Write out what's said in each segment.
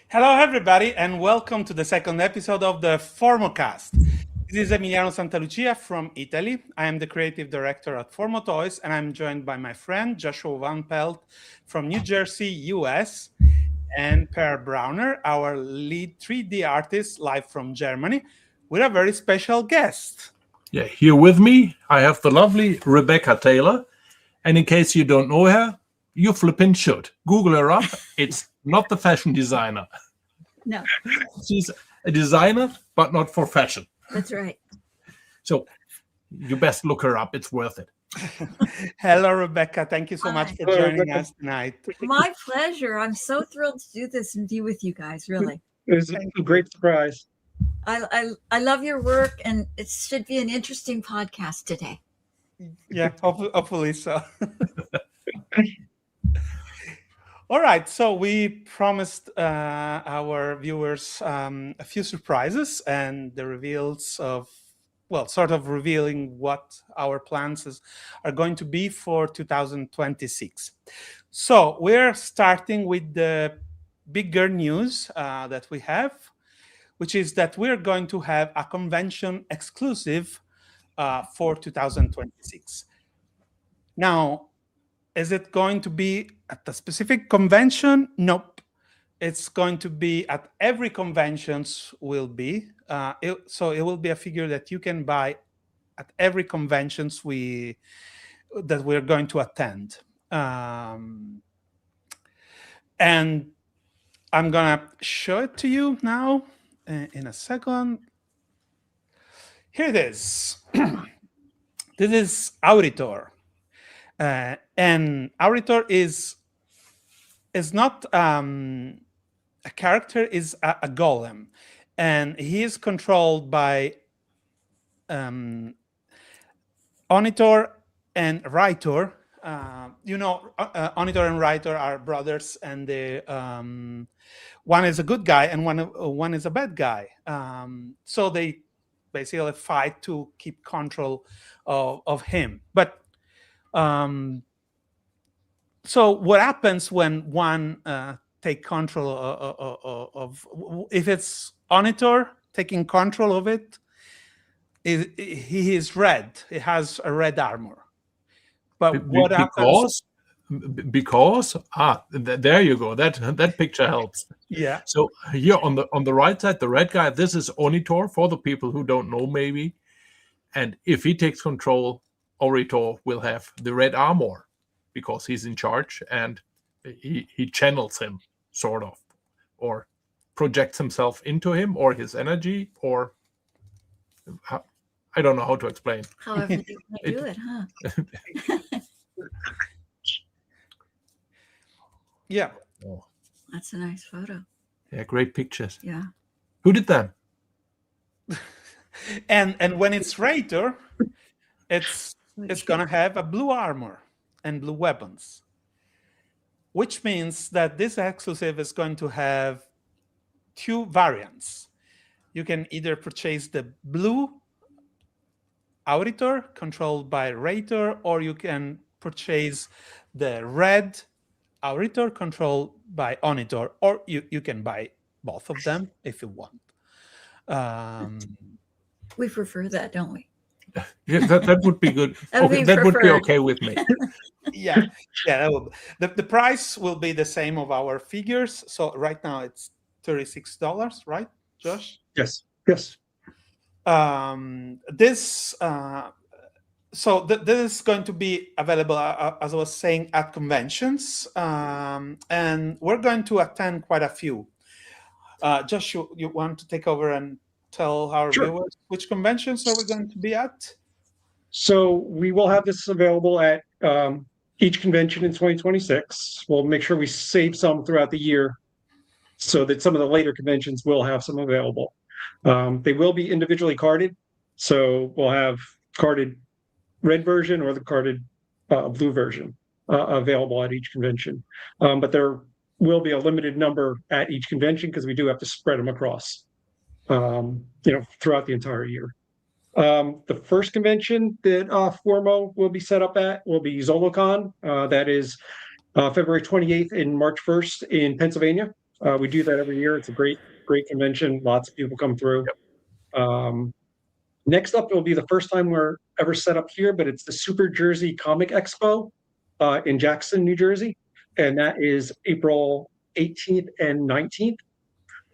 Hello, everybody, and welcome to the second episode of the Formo cast. This is Emiliano Santalucia from Italy. I am the creative director at Formo Toys, and I'm joined by my friend Joshua Van Pelt from New Jersey, US, and Per Brauner, our lead 3D artist, live from Germany, with a very special guest. Yeah, here with me, I have the lovely Rebecca Taylor. And in case you don't know her, you flipping should. Google her up. It's not the fashion designer. No, She's a designer, but not for fashion. that's right. So you best look her up. It's worth it. Hello, Rebecca. Thank you so much Hi. for Hello, joining Rebecca. us tonight. My pleasure. I'm so thrilled to do this and be with you guys, really. It was a great surprise. I love your work, and it should be an interesting podcast today. Yeah, hopefully so. All right, so we promised our viewers a few surprises and the reveals of, well, sort of revealing what our plans are going to be for 2026. So we're starting with the bigger news that we have, which is that we're going to have a convention exclusive for 2026. Now, is it going to be at a specific convention? Nope. It's going to be at every conventions will be. So it will be a figure that you can buy at every conventions that we're going to attend. And I'm gonna show it to you now in a second. Here it is. This is Auditor. And Auditor is not a character, is a golem, and he is controlled by Onitor and Ritor. Onitor and Ritor are brothers, and one is a good guy and one is a bad guy. So they basically fight to keep control of him. But so what happens when one take control of if it's Onitor taking control of it, he is red. He has a red armor. But what happens? Because there you go. That picture helps. Yeah. So here on the right side, the red guy. This is Onitor for the people who don't know, maybe. And if he takes control, Oritor will have the red armor because he's in charge, and he channels him, sort of, or projects himself into him, or his energy, or I don't know how to explain. However you want to do it, huh? Yeah. Oh, That's a nice photo. yeah, great pictures. Yeah. Who did that? And when it's Raitor, it's gonna have a blue armor and blue weapons, which means that this exclusive is going to have two variants. You can either purchase the blue Auditor controlled by Raitor, or you can purchase the red Auditor controlled by Onitor, or you can buy both of them if you want. We prefer that, don't we? Yeah, that would be good. That would Okay, be that would be preferred. okay with me. Yeah, that will, the price will be the same of our figures. So right now it's $36, right, Josh? Yes. This is going to be available, as I was saying, at conventions, and we're going to attend quite a few. Josh, you want to take over and tell our Sure. viewers which conventions are we going to be at? So we will have this available at each convention in 2026. We'll make sure we save some throughout the year so that some of the later conventions will have some available. They will be individually carded. So we'll have carded red version or the carded blue version available at each convention. But there will be a limited number at each convention because we do have to spread them across, throughout the entire year. The first convention that Formo will be set up at will be ZoloCon. That is February 28th and March 1st in Pennsylvania. We do that every year. It's a great convention. Lots of people come through. Next up, it'll be the first time we're ever set up here, but it's the Super Jersey Comic Expo in Jackson, New Jersey, and that is April 18th and 19th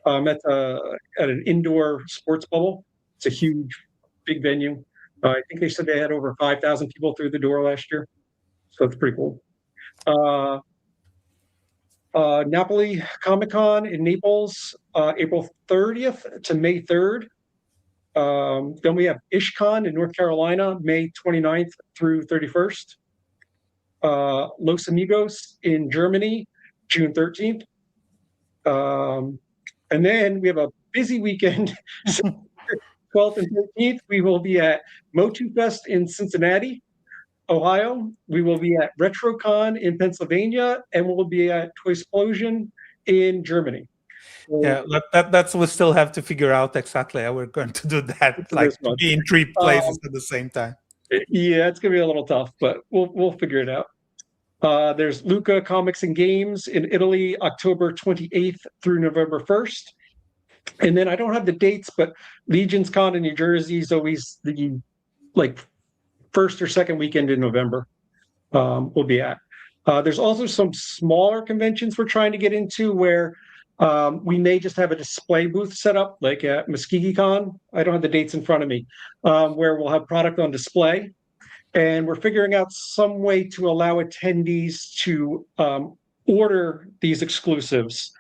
at an indoor sports bubble. It's a huge, big venue. I think they said they had over 5,000 people through the door last year, so it's pretty cool. Napoli Comic Con in Naples, April 30th to May 3rd. Then we have IshCon in North Carolina, May 29th through 31st. Los Amigos in Germany, June 13th. And then we have a busy weekend, 12th and 13th. We will be at Motu Fest in Cincinnati, Ohio. We will be at RetroCon in Pennsylvania, and we'll be at Toysplosion in Germany. Yeah, that's we still have to figure out exactly how we're going to do that, like to be in 3 places at the same time. Yeah, it's gonna be a little tough, but we'll figure it out. There's Luca Comics and Games in Italy, October 28th through November 1st. And then I don't have the dates, but Legion's Con in New Jersey is always the first or second weekend in November. We'll be at. There's also some smaller conventions we're trying to get into where we may just have a display booth set up, like at Muskegee Con. I don't have the dates in front of me, where we'll have product on display. And we're figuring out some way to allow attendees to order these exclusives.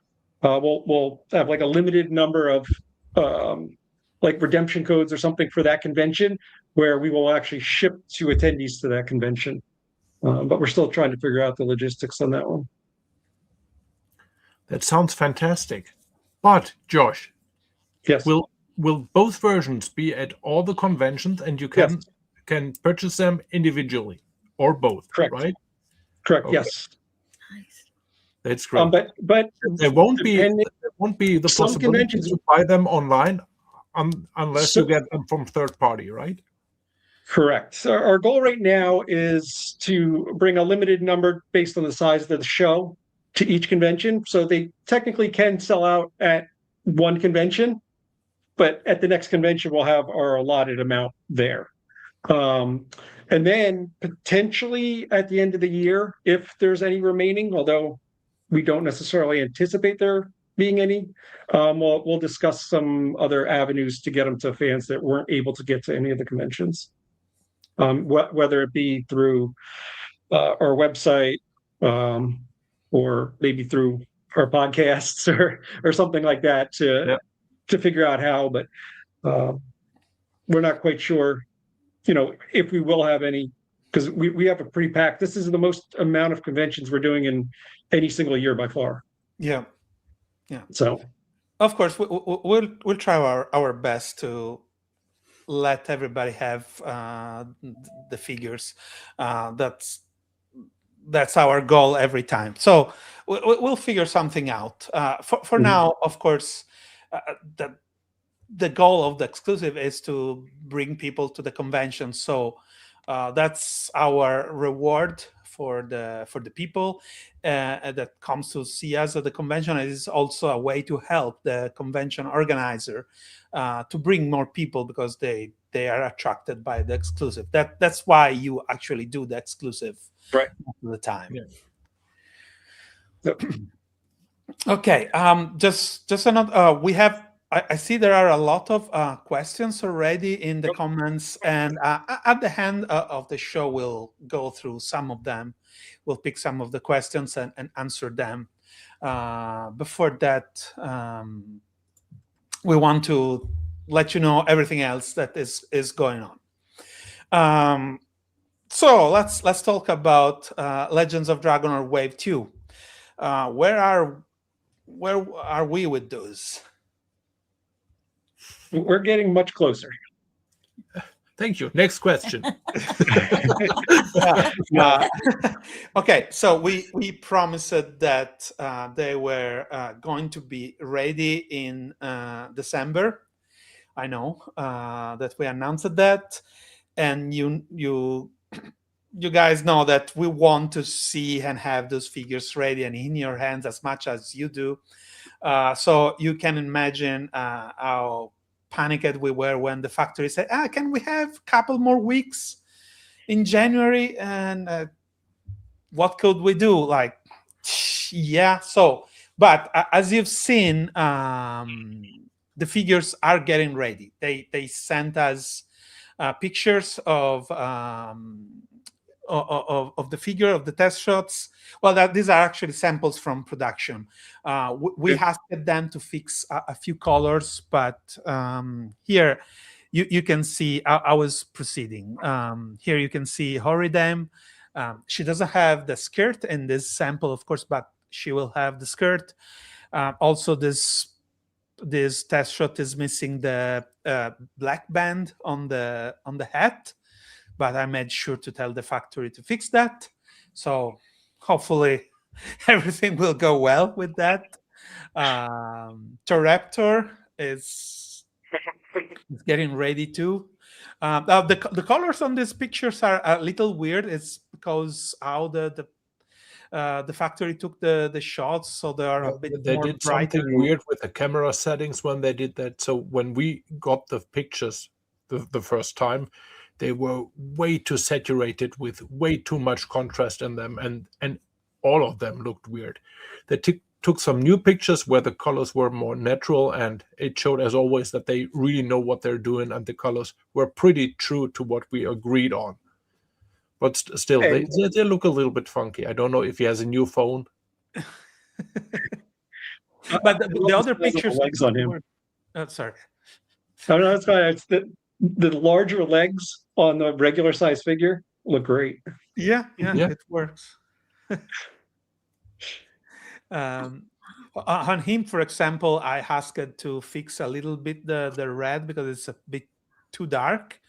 We'll have like a limited number of like redemption codes or something for that convention, where we will actually ship to attendees to that convention. But we're still trying to figure out the logistics on that one. That sounds fantastic. But Josh, Yes. will both versions be at all the conventions, and you can purchase them individually, or both? Correct. Right? Correct. Okay. Yes. Nice. That's great. But there won't be the some possibility conventions- to buy them online unless So- you get them from third party, right? Correct. So our goal right now is to bring a limited number based on the size of the show to each convention. So they technically can sell out at one convention, but at the next convention, we'll have our allotted amount there. And then potentially at the end of the year, if there's any remaining, although we don't necessarily anticipate there being any, we'll discuss some other avenues to get them to fans that weren't able to get to any of the conventions. Whether it be through our website or maybe through our podcasts or something like that to figure out how, but we're not quite sure, if we will have any, because we have a pretty packed, this is the most amount of conventions we're doing in any single year by far. Yeah. So of course we'll try our best to let everybody have the figures. That's our goal every time. So we'll figure something out. For now, of course, the goal of the exclusive is to bring people to the convention. So that's our reward for the people that comes to see us at the convention. It is also a way to help the convention organizer to bring more people, because they are attracted by the exclusive. That's why you actually do the exclusive right most of the time. Yeah. Yep. Okay. Just another. We have. I see there are a lot of questions already in the comments, and at the end of the show, we'll go through some of them. We'll pick some of the questions and answer them. Before that, we want to let you know everything else that is going on. So let's talk about Legends of Dragonor Wave 2. Where are we with those? we're getting much closer. Thank you. Next question. Okay, so we promised that they were going to be ready in December. I know that we announced that, and you guys know that we want to see and have those figures ready and in your hands as much as you do. So you can imagine how panicked we were when the factory said, can we have a couple more weeks in January? And what could we do? Like, yeah. So, but as you've seen, the figures are getting ready. They sent us pictures of the figure of the test shots. Well, these are actually samples from production. We Okay. asked them to fix a few colors, but here you can see I was proceeding. Here you can see Horidem. She doesn't have the skirt in this sample, of course, but she will have the skirt. Also, this test shot is missing the black band on the hat, but I made sure to tell the factory to fix that. So hopefully everything will go well with that. Toraptor is getting ready too. The colors on these pictures are a little weird. It's because how the factory took the shots, so they are a bit They more did brighter. something weird with the camera settings when they did that. So when we got the pictures the first time, they were way too saturated with way too much contrast in them, and all of them looked weird. They took some new pictures where the colors were more natural, and it showed, as always, that they really know what they're doing, and the colors were pretty true to what we agreed on. But still, And they look a little bit funky. I don't know if he has a new phone. But I the love the other size of the pictures legs on him. were. Sorry. I don't know. It's fine. It's the larger legs on the regular size figure look great. Yeah, Yeah. it works. On him, for example, I asked to fix a little bit the red because it's a bit too dark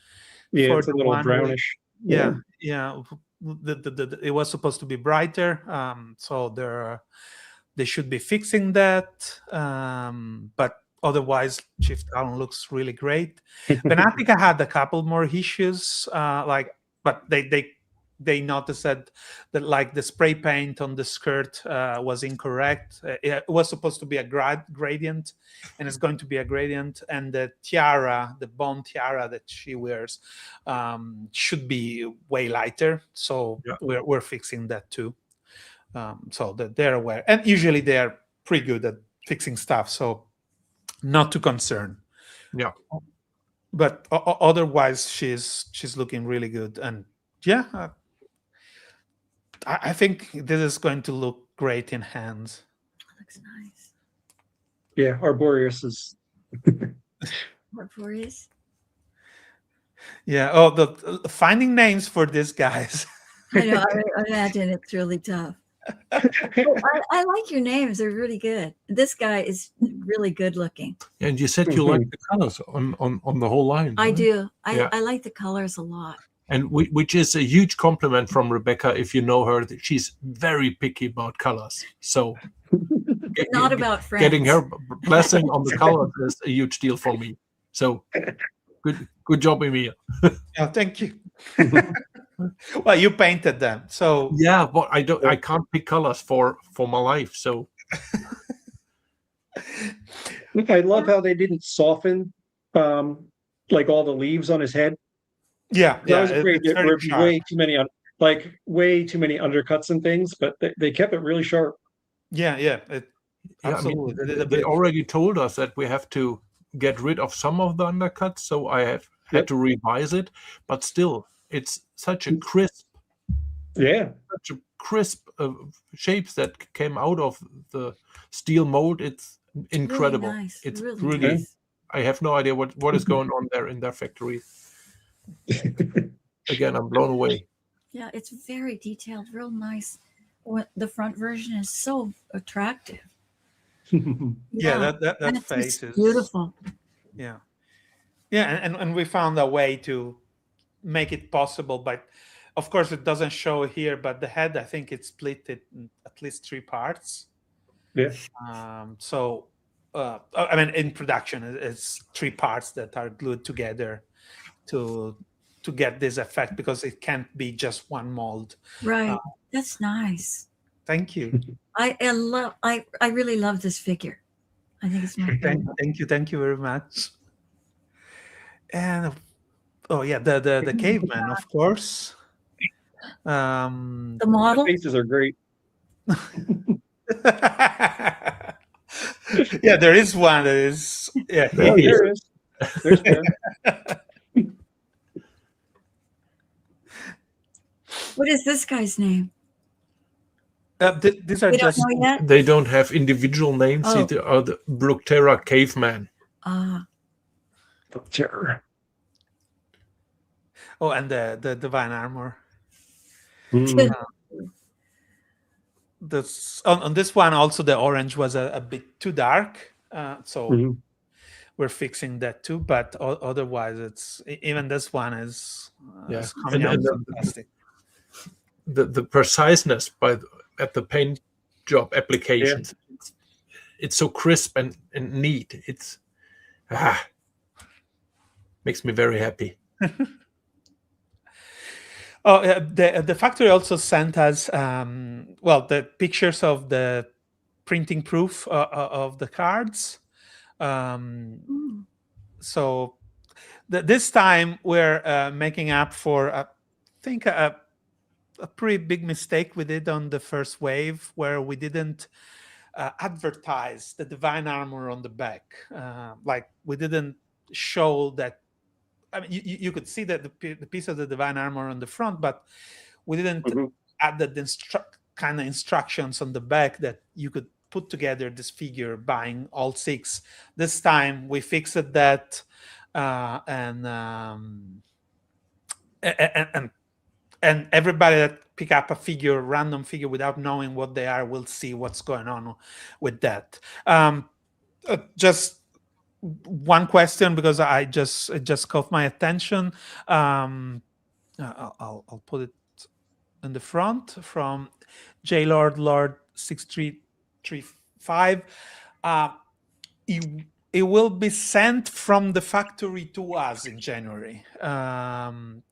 Yeah, for it's a the little one we. brownish. Yeah. It was supposed to be brighter, so they should be fixing that. But otherwise, Shift Talon looks really great. Benatica had a couple more issues, but they noticed that like the spray paint on the skirt was incorrect. It was supposed to be a gradient, and it's going to be a gradient. And the tiara, the bone tiara that she wears, should be way lighter. So Yeah. we're fixing that too. So that they're aware, and usually they're pretty good at fixing stuff. So not too concerned. Yeah. But otherwise, she's looking really good, and yeah, I think this is going to look great in hands. Looks nice. Yeah, Arboreus is. Arboreus. Yeah. Oh, the finding names for these guys. I know. I imagine it's really tough. I like your names. They're really good. This guy is really good looking. And you said you like the colors on the whole line. I right? do. Yeah. I like the colors a lot. And which is a huge compliment from Rebecca. If you know her, that she's very picky about colors. So Not about friends. getting her blessing on the colors is a huge deal for me. So good job, Emil. Oh, thank you. Well, you painted them, so Yeah, but I can't pick colors for my life. So I love how they didn't soften like all the leaves on his head. yeah, I was afraid it's there very would be sharp. way too many undercuts and things, but they kept it really sharp. Yeah, yeah, absolutely. They did a they bit. already told us that we have to get rid of some of the undercuts, so I have had Yep. to revise it. But still, it's such a crisp shapes that came out of the steel mold. It's incredible. Really nice. It's really really. nice. I have no idea what is going on there in their factory. Again, I'm blown away. Yeah, it's very detailed, real nice. The front version is so attractive. Yeah, that and it's face just is beautiful. Yeah, and we found a way to make it possible, but of course it doesn't show here. But the head, I think it's split it in at least 3 parts. Yeah. So I mean, in production, it's 3 parts that are glued together to get this effect, because it can't be just one mold. Right. That's nice. Thank you. I really love this figure. I think it's my favorite. Thank you very much. And oh yeah, the caveman, of course. The The model? faces are great. Yeah, there is one that is yeah. Oh, He is. there is. There's Bear. What is this guy's name? These are We don't just know yet. They don't have individual names. Oh. They are the Brookterra caveman. Ah, The terror. oh, and the divine armor. Mm. This on this one also the orange was a bit too dark, so Mhm. we're fixing that too. But otherwise, it's even this one is Yeah. coming out And fantastic. the preciseness at the paint job applications. It's so crisp and neat. It's makes me very happy. Oh, the factory also sent us well the pictures of the printing proof of the cards. hmm. So this time we're making up for I think a pretty big mistake we did on the first wave where we didn't advertise the divine armor on the back. Like we didn't show that. I mean, you could see that the piece of the divine armor on the front, but we didn't Mhm. add the kind of instructions on the back that you could put together this figure buying all 6. This time we fixed that, and and everybody that pick up a figure, random figure, without knowing what they are, will see what's going on with that. Just one question because it just caught my attention. I'll put it in the front from J Lord 6335. It will be sent from the factory to us in January.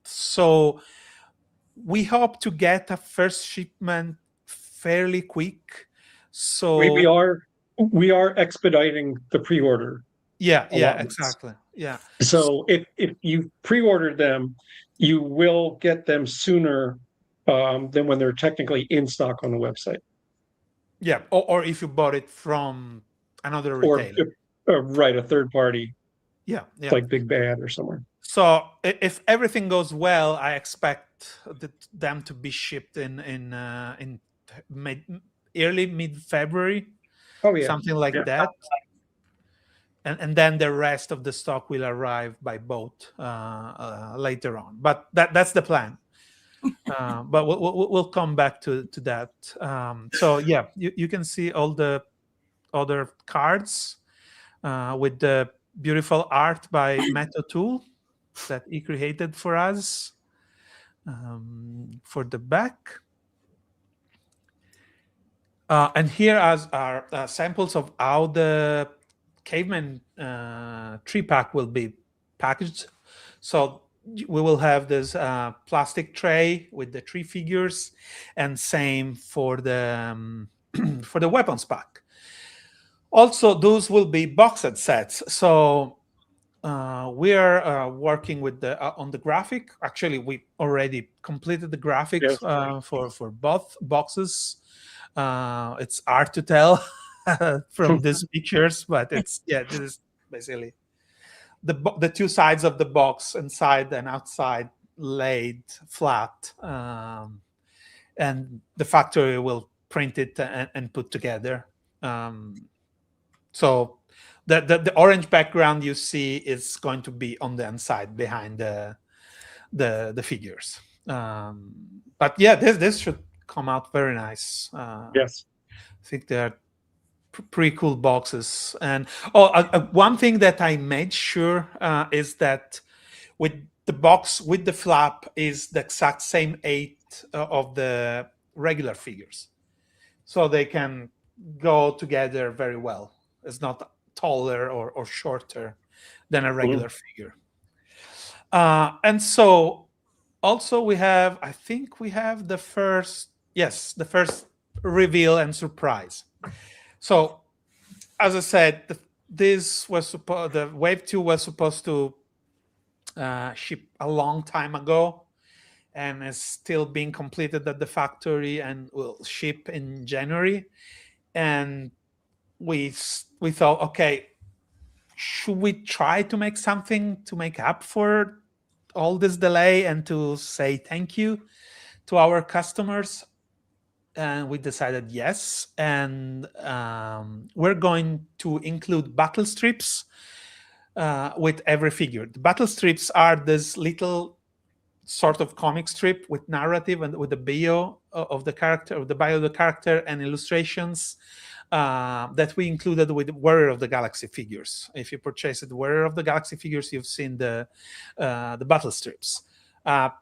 So we hope to get a first shipment fairly quick. So we are expediting the pre-order. yeah, allotments. exactly. Yeah. So if you pre-ordered them, you will get them sooner than when they're technically in stock on the website. Yeah, or if you bought it from another Or retailer. right, a third party Yeah. like Big Bad or somewhere. So if everything goes well, I expect them to be shipped in early mid February, Oh yeah, something like yeah. that. And then the rest of the stock will arrive by boat later on. But that's the plan. But we'll come back to that. So yeah, you can see all the other cards with the beautiful art by Meta Tool that he created for us for the back. And here are samples of how the caveman 3-pack will be packaged. So we will have this plastic tray with the 3 figures, and same for the for the weapons pack. Also, those will be boxed sets. So we are working with the on the graphic. Actually, we already completed the graphics for both boxes. It's hard to tell from these pictures, but it's this is basically the 2 sides of the box, inside and outside, laid flat, and the factory will print it and put together. So the orange background you see is going to be on the inside behind the figures. But yeah, this should come out very nice. Yes. I think they're pretty cool boxes. And one thing that I made sure is that with the box with the flap is the exact same height of the regular figures, so they can go together very well. It's not taller or shorter than a regular figure. And so also I think we have the first reveal and surprise. So as I said, the Wave 2 was supposed to ship a long time ago, and is still being completed at the factory and will ship in January. And we thought, okay, should we try to make something to make up for all this delay and to say thank you to our customers? And we decided yes, and we're going to include battle strips with every figure. The battle strips are this little sort of comic strip with narrative and with the bio of the character, of the bio of the character, and illustrations that we included with Warrior of the Galaxy figures. If you purchase the Warrior of the Galaxy figures, you've seen the battle strips.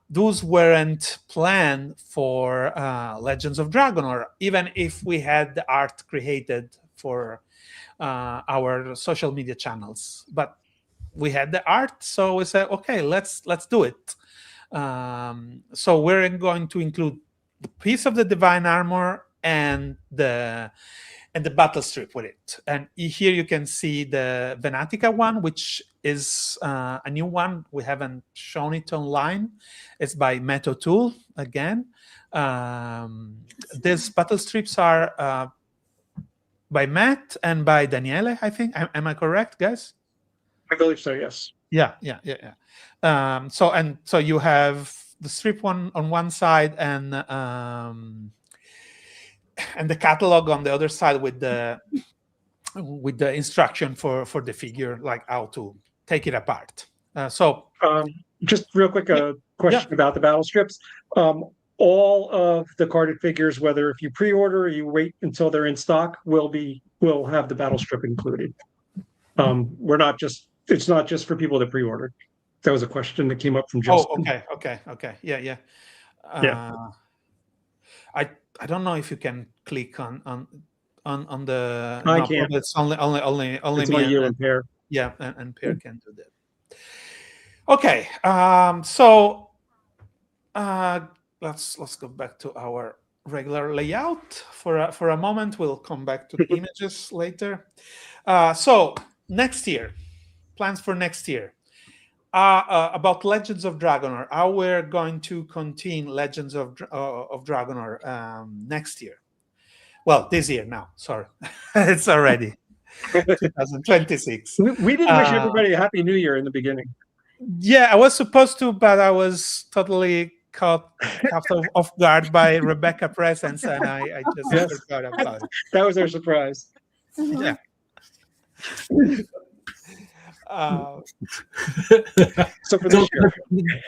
Those weren't planned for Legends of Dragonor, even if we had the art created for our social media channels. But we had the art, so we said, okay, let's do it. So we're going to include the piece of the divine armor and the battle strip with it. And here you can see the Venatica one, which is a new one. We haven't shown it online. It's by Meto Tool again. These battle strips are by Matt and by Daniele, I think. Am I correct, guys? I believe so, yes. Yeah. So you have the strip one on one side and the catalog on the other side with the instruction for the figure, like how to take it apart. Just real quick, question about the battle strips. All of the carded figures, whether if you pre-order or you wait until they're in stock, will have the battle strip included. It's not just for people that pre-ordered. That was a question that came up from Justin. Okay. Yeah. Yeah. I don't know if you can click on the. I can't. It's only It's me only you and Per. Yeah, and Per can do that. Okay. So let's go back to our regular layout for a moment. We'll come back to the images later. So next year, plans for next year. About Legends of Dragonor, how we're going to continue Legends of Dragonor next year. Well, this year now. Sorry, it's already 2026. We didn't wish everybody a happy New Year in the beginning. Yeah, I was supposed to, but I was totally caught off guard by Rebecca presence, and I just forgot about it. That was our surprise. Yeah. So for this year,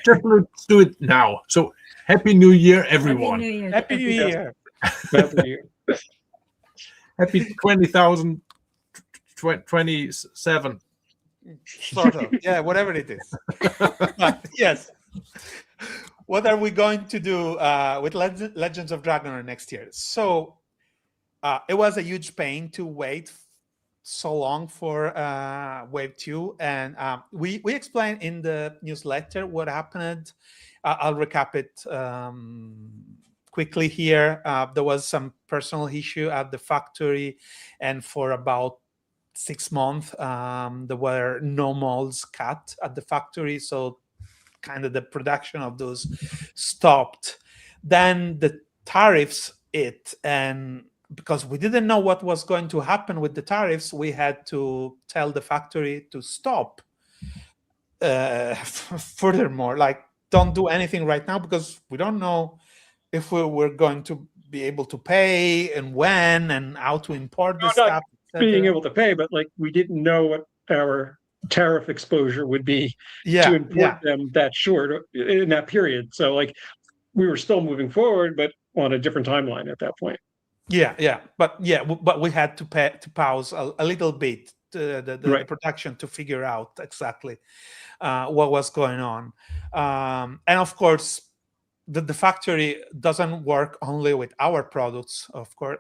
just let's do it now. So happy New Year, everyone! Happy New Year! Happy New Year! Happy 20,027. Sort of, yeah, whatever it is. But yes, what are we going to do with Legends of Dragonor next year? So it was a huge pain to wait so long for Wave 2, and we explained in the newsletter what happened. I'll recap it quickly here. There was some personal issue at the factory, and for about 6 months there were no molds cut at the factory, so kind of the production of those stopped. Then the tariffs hit, and because we didn't know what was going to happen with the tariffs, we had to tell the factory to stop. Furthermore, like, don't do anything right now because we don't know if we were going to be able to pay and when and how to import the stuff. Being able to pay, but like we didn't know what our tariff exposure would be to import them that short in that period. So like we were still moving forward, but on a different timeline at that point. But we had to pause a little bit the production to figure out exactly what was going on, and of course the factory doesn't work only with our products, of course.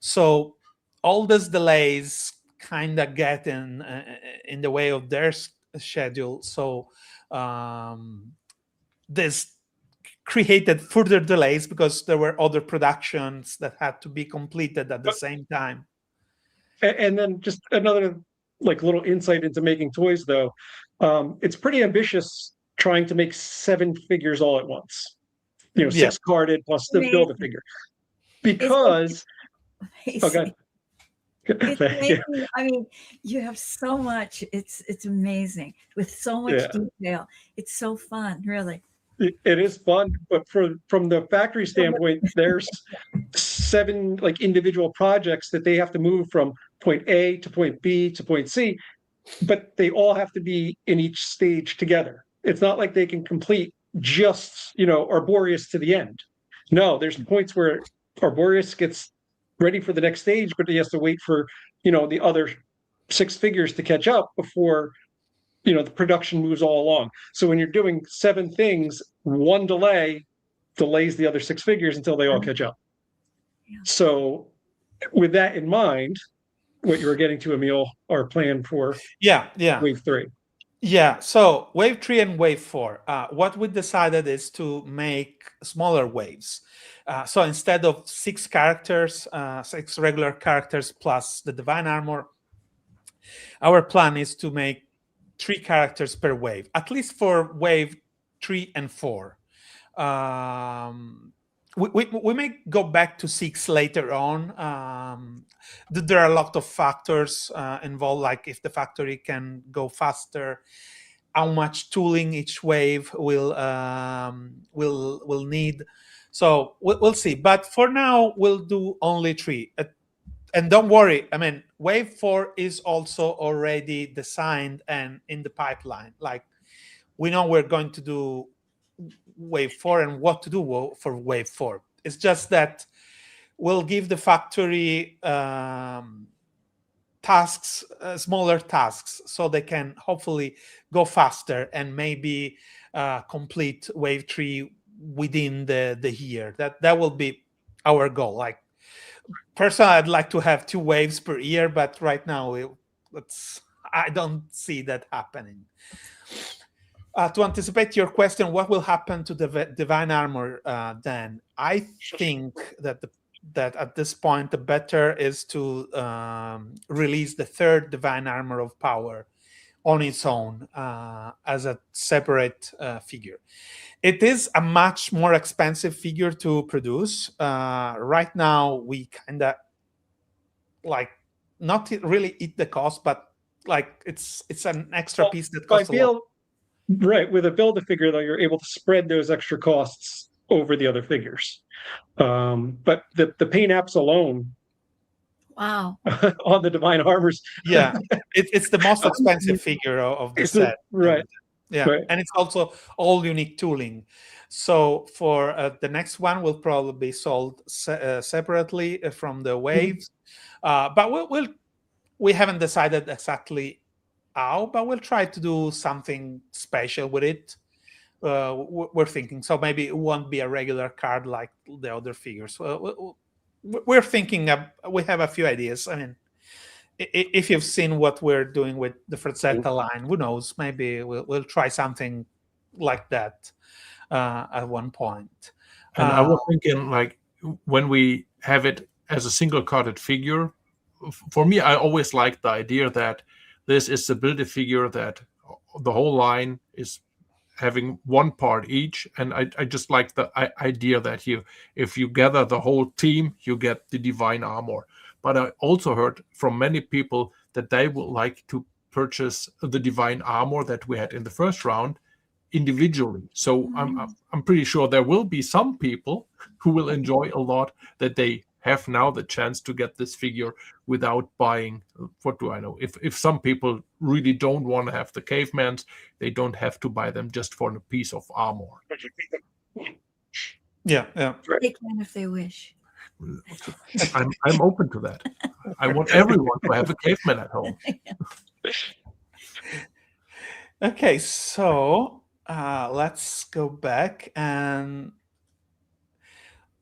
So all these delays kind of get in the way of their schedule. So this created further delays because there were other productions that had to be completed at the same time. And then just another like little insight into making toys, though. It's pretty ambitious trying to make 7 figures all at once. You know, Yeah. 6 carded plus the build a Amazing. figure. It's Because amazing. okay, It's thank you. amazing. I mean, you have so much. It's amazing with so much Yeah. detail. It's so fun, really. It is fun, but from the factory standpoint, there's 7 like individual projects that they have to move from point A to point B to point C, but they all have to be in each stage together. It's not like they can complete just, Arboreus to the end. No, there's points where Arboreus gets ready for the next stage, but he has to wait for, the other 6 figures to catch up before the production moves all along. So when you're doing 7 things, one delay delays the other 6 figures until they all catch up. Yeah. So with that in mind, what you were getting to, Emil, our plan for Yeah. wave 3. Yeah, so wave 3 and wave 4, what we decided is to make smaller waves. So instead of 6 characters, 6 regular characters plus the divine armor, our plan is to make 3 characters per wave, at least for wave 3 and 4. We may go back to 6 later on. There are a lot of factors involved, like if the factory can go faster, how much tooling each wave will need. So we'll see. But for now, we'll do only 3. And don't worry. I mean, wave 4 is also already designed and in the pipeline. Like, we know we're going to do wave 4 and what to do for wave 4. It's just that we'll give the factory tasks, smaller tasks, so they can hopefully go faster and maybe complete wave 3 within the year. That will be our goal. Like, personally, I'd like to have 2 waves per year, but right now I don't see that happening. To anticipate your question, what will happen to the divine armor then? I think that at this point the better is to release the 3rd divine armor of power on its own as a separate figure. It is a much more expensive figure to produce. Right now, we kind of like not really eat the cost, but like it's an extra piece that costs a lot. Right, with a build a figure though, you're able to spread those extra costs over the other figures. But the paint apps alone Wow. on the divine armors, Yeah, it's the most expensive figure of the set. right? Yeah, Right. and it's also all unique tooling. So for the next one, will probably be sold separately from the waves. But we haven't decided exactly how, but we'll try to do something special with it. We're thinking, so maybe it won't be a regular card like the other figures. We're thinking we have a few ideas. I mean, if you've seen what we're doing with the Frazetta line, who knows? Maybe we'll try something like that at one point. And I was thinking, like, when we have it as a single carded figure, for me, I always liked the idea that this is a build a figure that the whole line is having one part each. And I just like the idea that if you gather the whole team, you get the divine armor. But I also heard from many people that they would like to purchase the divine armor that we had in the first round individually. So I'm pretty sure there will be some people who will enjoy a lot that they have now the chance to get this figure without buying. What do I know? If some people really don't want to have the cavemans, they don't have to buy them just for a piece of armor. Yeah. They can if they wish. I'm open to that. I want everyone to have a caveman at home. Okay, so let's go back, and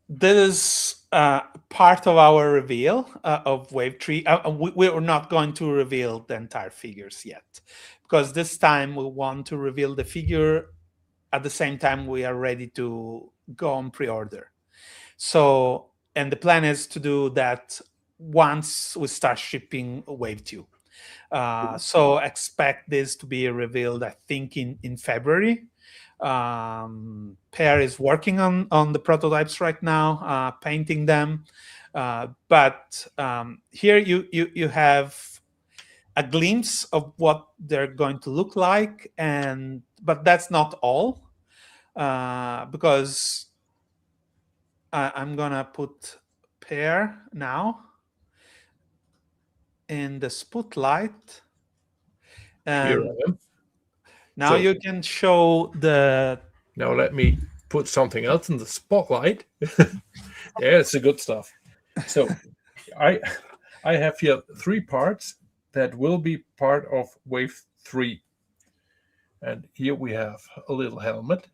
this is part of our reveal of Wave 3. We're not going to reveal the entire figures yet, because this time we want to reveal the figure at the same time we are ready to go on pre-order. So, and the plan is to do that once we start shipping Wave 2. So expect this to be revealed, I think, in February. Per is working on the prototypes right now, painting them. But here you have a glimpse of what they're going to look like, but that's not all, because I'm gonna put Per now in the spotlight, Here and I am. now So- you can show the. Now let me put something else in the spotlight. Yeah, it's the good stuff. So I have here 3 parts that will be part of Wave 3. And here we have a little helmet.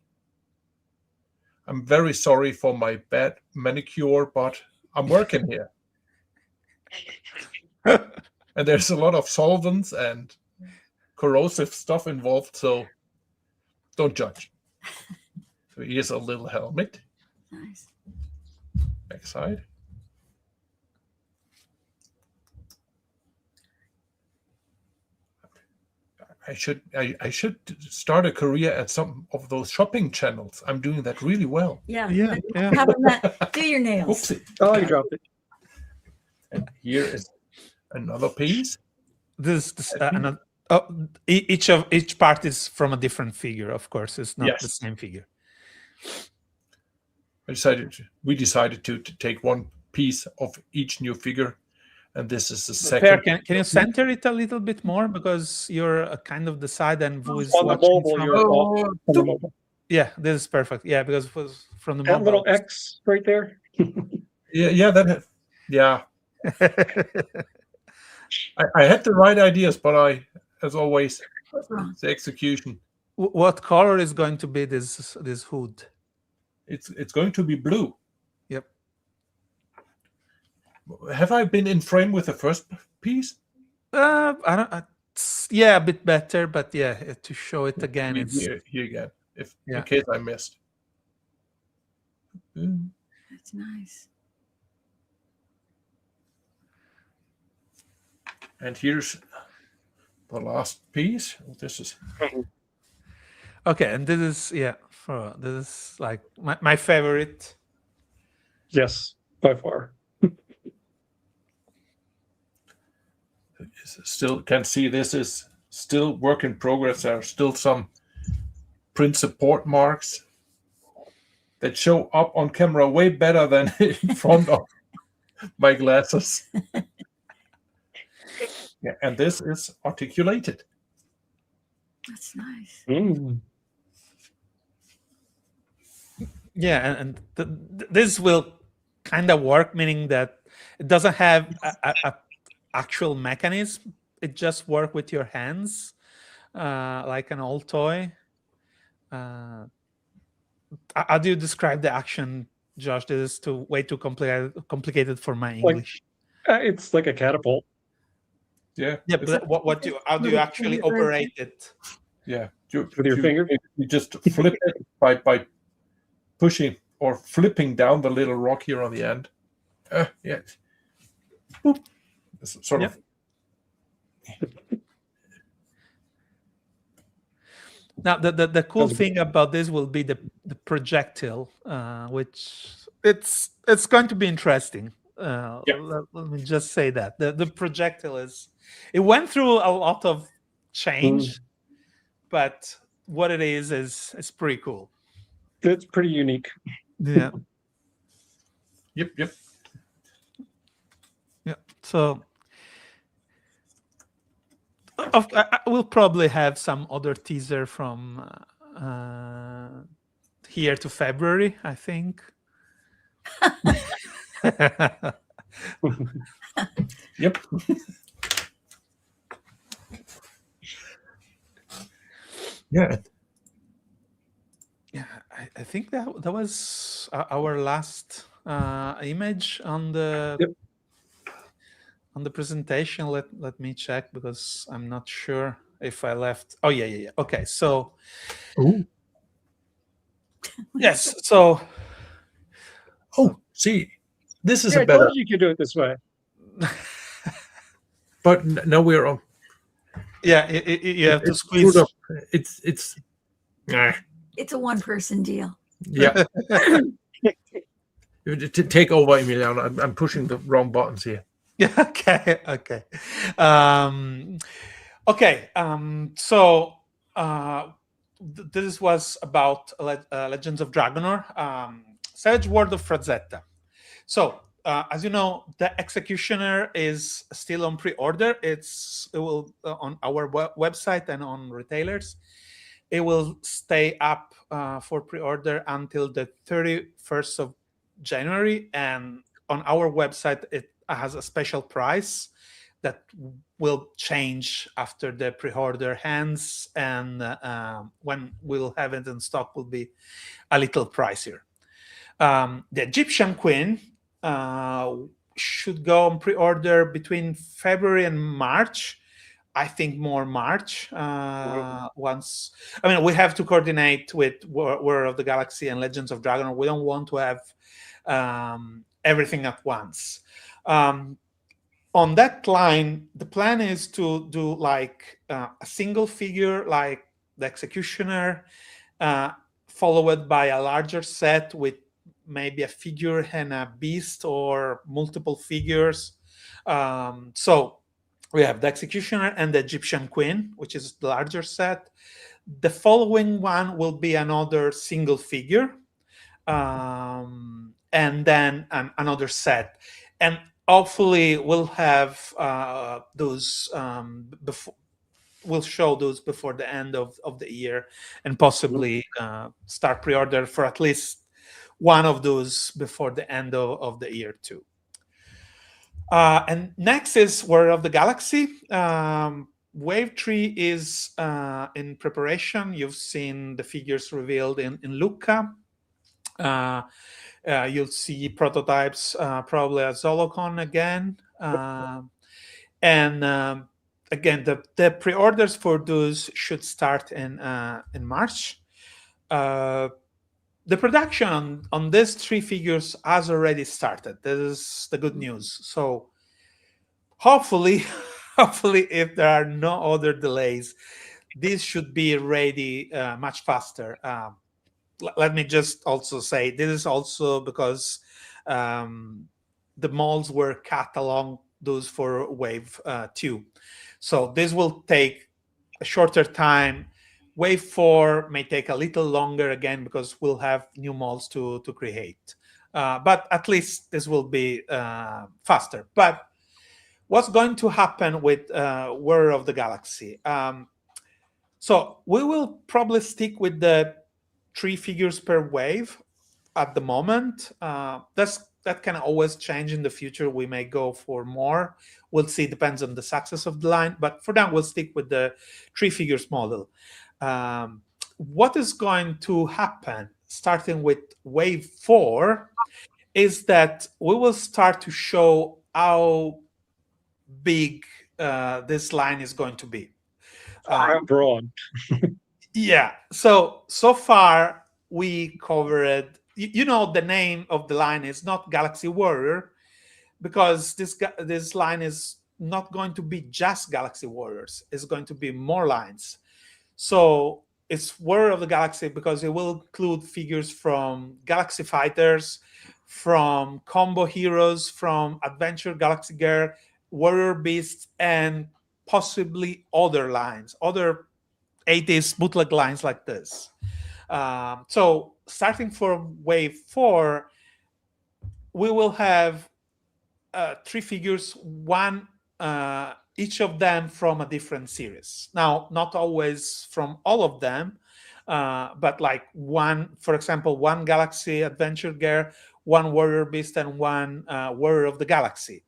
I'm very sorry for my bad manicure, but I'm working here. And there's a lot of solvents and corrosive stuff involved, so don't judge. So here's a little helmet, Nice. backside. I should start a career at some of those shopping channels. I'm doing that really well. Yeah. Yeah, yeah. How about that? Do your nails. Oopsie. Oh, you dropped it. And here is another piece. This another. Oh, each part is from a different figure. Of course, it's not the Yes. same figure. We decided to take one piece of each new figure, and this is the Per, second. can you center it a little bit more, because you're kind of the side and who is On the watching mobile, from. you're off on the mobile. Yeah, this is perfect. Yeah, because it was from the That mobile. little X right there. Yeah. I had the right ideas, but as always, What's wrong? the execution. What color is going to be this hood? It's going to be blue. Yep. Have I been in frame with the first piece? I don't. Yeah, a bit better, but yeah, to show it again, it's Here again, Yeah. in case I missed. That's nice. And here's the last piece. This is okay. And this is this is like my favorite. Yes, by far. still can see this is still work in progress. There are still some print support marks that show up on camera way better than in front of my glasses. Yeah, and this is articulated. That's nice. Mm. Yeah, and this will kind of work, meaning that it doesn't have a actual mechanism. It just work with your hands, like an old toy. How do you describe the action, Josh? This is way too complicated for my English. It's like a catapult. Yeah. Yeah, but how do you actually operate it? Yeah. With your finger? You just flip it by pushing or flipping down the little rock here on the end. Yeah. Boop. It's sort of. Now, the cool thing about this will be the projectile, which it's going to be interesting. Let me just say that the projectile it went through a lot of change, but what it is pretty cool. It's pretty unique. Yeah. Yep. Yeah. So I will probably have some other teaser from here to February, I think. Yep. Yeah. Yeah, I think that was our last image on the on the presentation. Let me check, because I'm not sure if I left. Oh yeah. Okay, so yes, so see, this is Yeah, a I better. told you could do it this way. But now we're on. Yeah, you have to It's screwed squeeze. up. It's. Nah. It's a one-person deal. Yeah. Take over, Emiliano. I'm pushing the wrong buttons here. Yeah. Okay. Okay. Um, okay. So this was about Legends of Dragonor, Savage World of Frazetta. So as you know, the Executioner is still on pre-order. It will on our website and on retailers. It will stay up for pre-order until the 31st of January, and on our website it has a special price that will change after the pre-order ends, and when we'll have it in stock will be a little pricier. The Egyptian Queen should go on pre-order between February and March. I think more March. Once, I mean, we have to coordinate with War of the Galaxy and Legends of Dragon. We don't want to have everything at once. On that line, the plan is to do like a single figure, like the Executioner, followed by a larger set with maybe a figure and a beast or multiple figures. So we have the Executioner and the Egyptian Queen, which is the larger set. The following one will be another single figure, and then another set. And hopefully we'll have those before. We'll show those before the end of the year, and possibly start pre-order for at least one of those before the end of the year too. And next is War of the Galaxy. Wave 3 is in preparation. You've seen the figures revealed in Lucca. You'll see prototypes probably at Zolocon again. And again, the pre-orders for those should start in March. The production on these three figures has already started. This is the good news. So hopefully, if there are no other delays, this should be ready much faster. Let me just also say this is also because the molds were cut along those for Wave 2. So this will take a shorter time. Wave 4 may take a little longer again because we'll have new molds to create. But at least this will be faster. But what's going to happen with War of the Galaxy? So we will probably stick with the 3 figures per wave at the moment. That can always change in the future. We may go for more. We'll see. Depends on the success of the line. But for now, we'll stick with the 3 figures model. What is going to happen starting with Wave 4 is that we will start to show how big this line is going to be. Broad. Yeah. So far we covered. You know, the name of the line is not Galaxy Warrior because this line is not going to be just Galaxy Warriors. It's going to be more lines. So it's Warrior of the Galaxy because it will include figures from Galaxy Fighters, from Combo Heroes, from Adventure Galaxy Girl, Warrior Beasts, and possibly other lines, other 80s bootleg lines like this. So starting from Wave 4, we will have 3 figures, one each of them from a different series. Now, not always from all of them, but like one, for example, one Galaxy Adventure Girl, one Warrior Beast, and one Warrior of the Galaxy.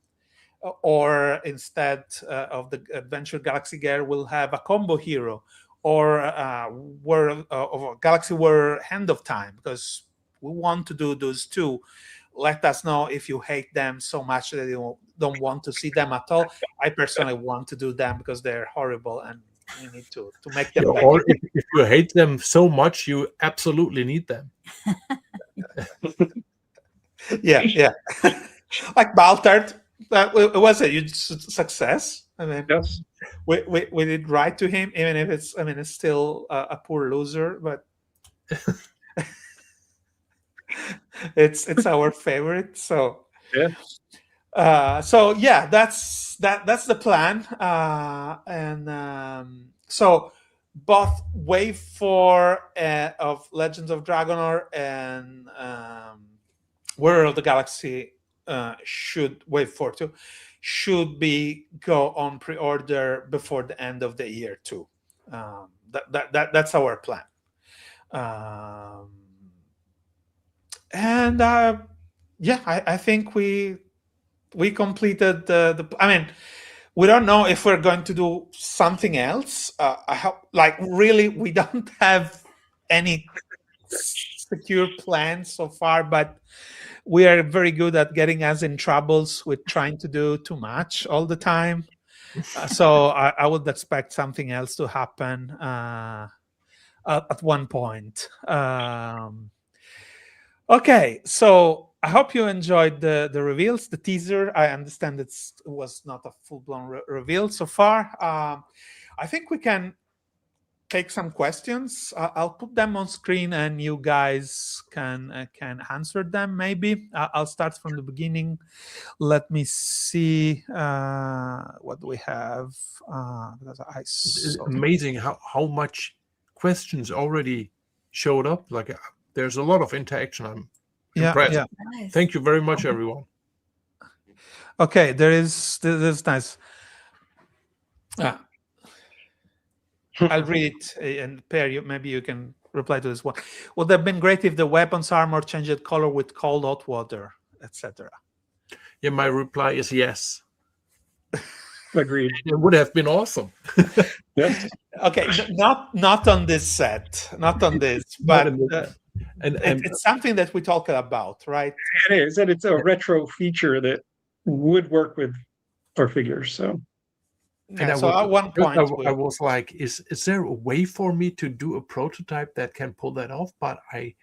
Or instead of the Adventure Galaxy Girl, we'll have a Combo Hero, or of a Galaxy Warrior Hand of Time, because we want to do those two. Let us know if you hate them so much that you don't want to see them at all. I personally want to do them because they're horrible and we need to make them better. Or if you hate them so much, you absolutely need them. Yeah. Like Baltard. that it was a huge success. I mean, Yes. we did write to him, even if it's, I mean, it's still a poor loser, but it's our favorite. So Yeah. so yeah, that's the plan. And so both Wave 4 of Legends of Dragonor and Warrior of the Galaxy should Wave 4 too should be go on pre-order before the end of the year too. That's our plan. Um, and yeah, I think we completed the. I mean, we don't know if we're going to do something else. I hope, like, really, we don't have any secure plans so far, but we are very good at getting us in troubles with trying to do too much all the time. So I would expect something else to happen at one point. Okay, so I hope you enjoyed the reveals, the teaser. I understand it was not a full blown reveal so far. I think we can take some questions. I'll put them on screen, and you guys can answer them. Maybe I'll start from the beginning. Let me see what do we have. Because I It's saw. amazing how much questions already showed up. Like there's a lot of interaction. I'm Yeah, impressed. yeah. Nice. Thank you very much, everyone. Okay, this is nice. I'll read it and pair you. Maybe you can reply to this one. Would have been great if the weapons armor changed color with cold hot water, etc. Yeah, my reply is yes. Agreed. It would have been awesome. Yes. Okay, not on this set, not on this, Not but in this and it's something that we talk about, right? It is, and it's a retro feature that would work with our figures. So Yeah, I so was at one first point, I was like, is there a way for me to do a prototype that can pull that off? But I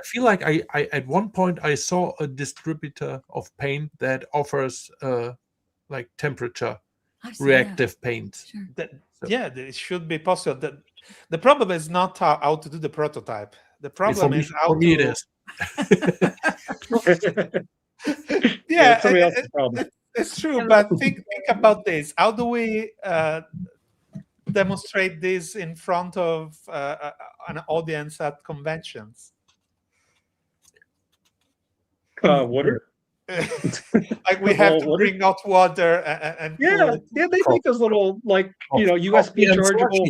feel like I at one point I saw a distributor of paint that offers like temperature I've seen that. reactive paint. Sure. So- yeah, it should be possible. The problem is not how to do the prototype. The problem is how for me it to. is. yeah, Yeah, it's somebody else's problem. it's true. But think about this. How do we demonstrate this in front of an audience at conventions? Water. Like we have to Water. bring out water and cool Yeah, it. yeah, they make those little like Coffee USB and chargeable.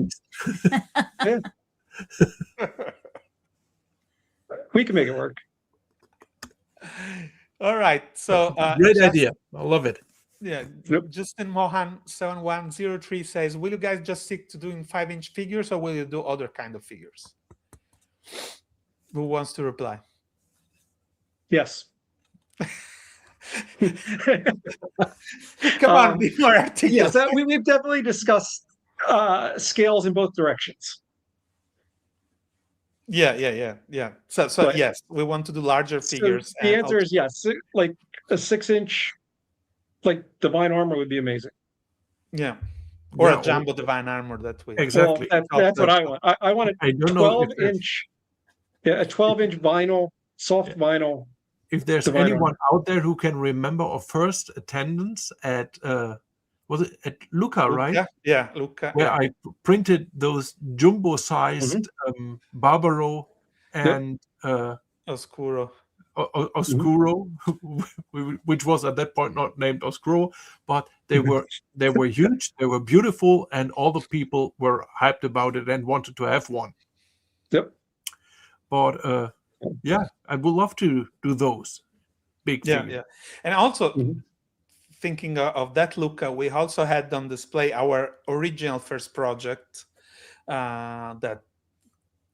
slushies. We can make it work. All right. So Great idea. I love it. Yeah, Yep. Justin Mohan 7103 says, "Will you guys just stick to doing 5-inch figures, or will you do other kind of figures?" Who wants to reply? Yes. Come on, be more articulate. Yes, we've definitely discussed scales in both directions. Yeah. So But- yes, we want to do larger So figures. the answer is yes. Like a 6-inch, like divine armor would be amazing. yeah, or Yeah, a jumbo divine armor that we Exactly. Well, that's what I want. I want a I don't know if 12-inch, a 12-inch vinyl, soft vinyl. if there's Divine anyone out there who can remember our first attendance at was it at Luca, right? Yeah, Luca. Where Yeah. I printed those jumbo-sized Barbaro and Oscuro. Oscuro, which was at that point not named Oscuro, but they were huge, they were beautiful, and all the people were hyped about it and wanted to have one. Yep. But yeah, I would love to do those big figures. Yeah, and also Mhm. thinking of that, Luca, we also had on display our original first project. That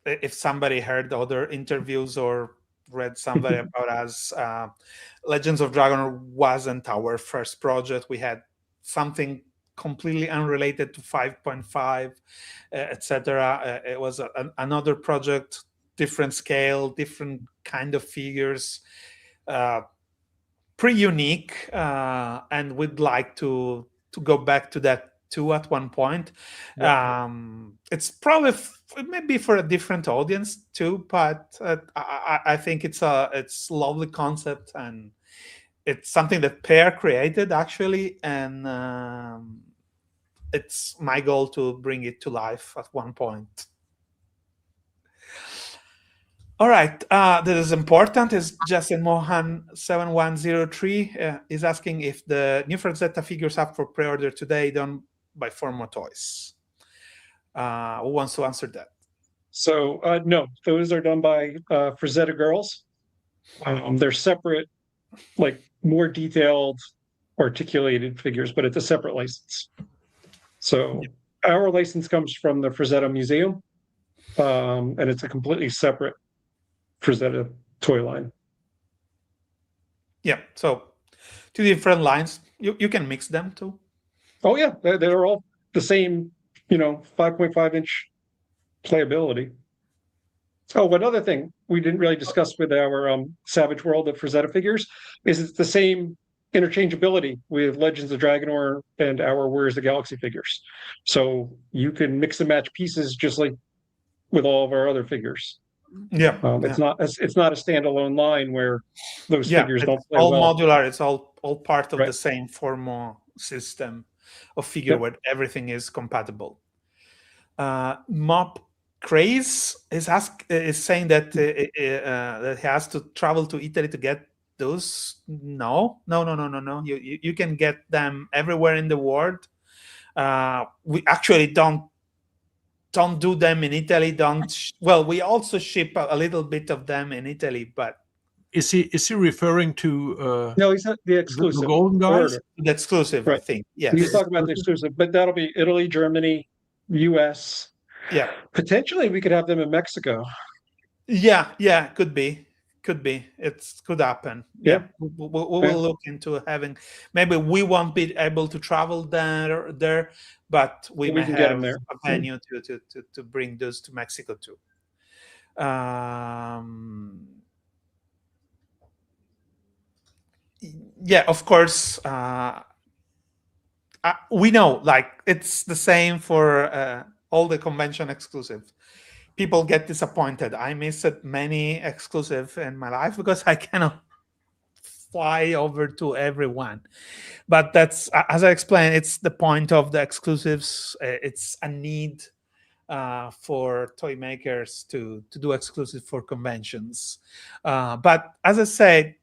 if somebody heard other interviews or read somebody about us, Legends of Dragon wasn't our first project. We had something completely unrelated to 5.5, etc. It was another project, different scale, different kind of figures. pretty unique, and we'd like to go back to that too at one point. It's probably maybe for a different audience too, but I think it's lovely concept, and it's something that Pear created actually, and it's my goal to bring it to life at one point. All right, that is important. Is Jason Mohan 7103 is asking if the new Frazetta figures up for pre-order today done by Formo Toys. Who wants to answer that? So no, those are done by Frazetta Girls. They're separate, like more detailed, articulated figures, but it's a separate license. So our license comes from the Frazetta Museum, and it's a completely separate Frazetta toy line. Yeah, so two different lines. You can mix them too. Oh yeah, they're all the same, 5.5-inch playability. Oh, one other thing we didn't really discuss with our Savage World of Frazetta figures is it's the same interchangeability with Legends of Dragonor and our Warriors of the Galaxy figures. So you can mix and match pieces just like with all of our other figures. Yeah, it's not a standalone line where those figures don't play all well. modular. It's all part of Right. the same Formo system of figure where everything is compatible. Mop Craze is saying that that he has to travel to Italy to get those. No. You can get them everywhere in the world. We actually don't do them in Italy. We also ship a little bit of them in Italy, but Is he referring to No, he's not the exclusive. the Golden Guys? order. the exclusive, I Right. think. Yes. He's talking about the exclusive, but that'll be Italy, Germany, US. Yeah. Potentially, we could have them in Mexico. Yeah, could be. It could happen. Yeah. We will look into having. Maybe we won't be able to travel there, but we may can get have them there. a venue to bring those to Mexico too. Yeah, of course. We know, like, it's the same for all the convention exclusive. People get disappointed. I missed many exclusive in my life because I cannot fly over to everyone. But that's, as I explained, it's the point of the exclusives. It's a need for toy makers to do exclusive for conventions. But as I said,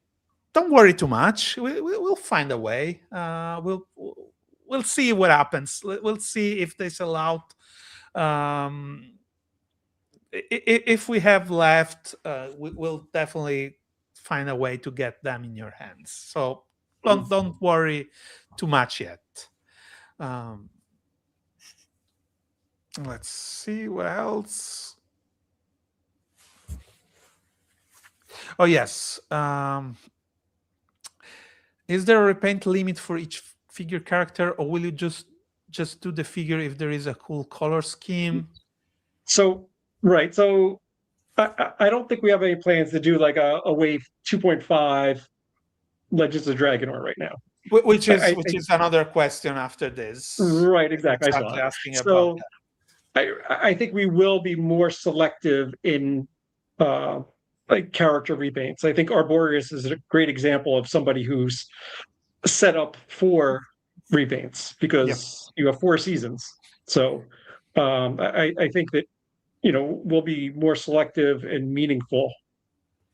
don't worry too much. We'll find a way. We'll see what happens. We'll see if they sell out. If we have left, we'll definitely find a way to get them in your hands. So don't worry too much yet. Let's see what else. Oh yes. Is there a repaint limit for each figure character, or will you just do the figure if there is a cool color scheme? So right. So I don't think we have any plans to do like a wave 2.5 Legends of Dragonor right now. Which is another question after this. Right, exactly. Exactly asking so about that. I think we will be more selective in like character repaints. I think Arboreus is a great example of somebody who's set up for repaints because you have 4 seasons. So I think that we'll be more selective and meaningful,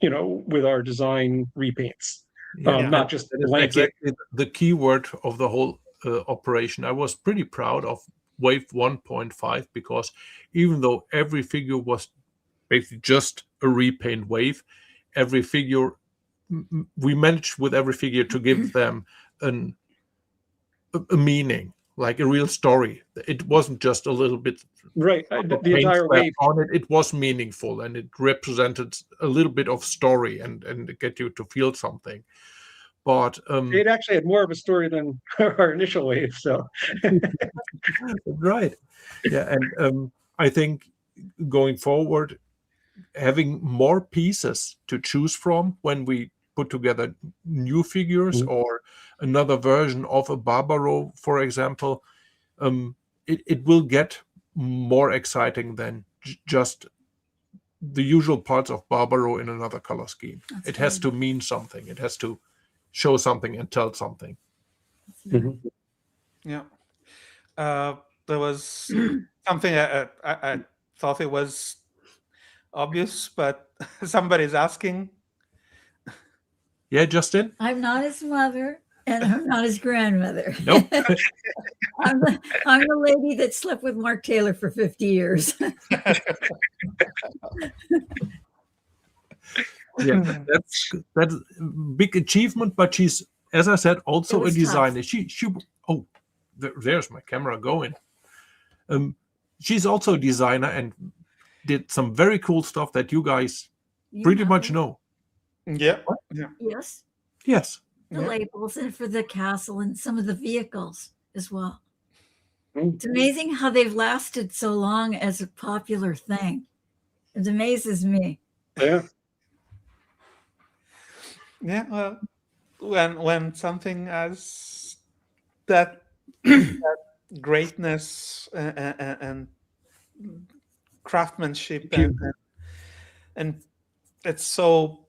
with our design repaints. Not just blanket. Exactly the key word of the whole operation. I was pretty proud of Wave 1.5 because even though every figure was basically just a repaint wave, every figure we managed with every figure to give them a meaning, like a real story. It wasn't just a little bit right. The entire wave on it. It was meaningful and it represented a little bit of story and get you to feel something. But it actually had more of a story than our initial wave. So right, yeah, and I think going forward, having more pieces to choose from when we put together new figures Mhm. or another version of a Barbaro, for example, it will get more exciting than just the usual parts of Barbaro in another color scheme. That's It has good. to mean something. It has to show something and tell something. Mhm. Yeah. There was something I thought it was obvious, but somebody's asking. Yeah, Justin? I'm not his mother, and I'm not his grandmother. Nope. I'm the lady that slept with Mark Taylor for 50 years. Yeah, that's a big achievement, but she's, as I said, It also a was tough. designer. She oh, there's my camera going. She's also a designer and did some very cool stuff that you guys You pretty know much her? know. Yeah. Yeah. Yes. Yes. The Yeah. labels and for the castle and some of the vehicles as well. Mhm. It's amazing how they've lasted so long as a popular thing. It amazes me. Yeah. Yeah. Well, when something has that greatness and craftsmanship and it's so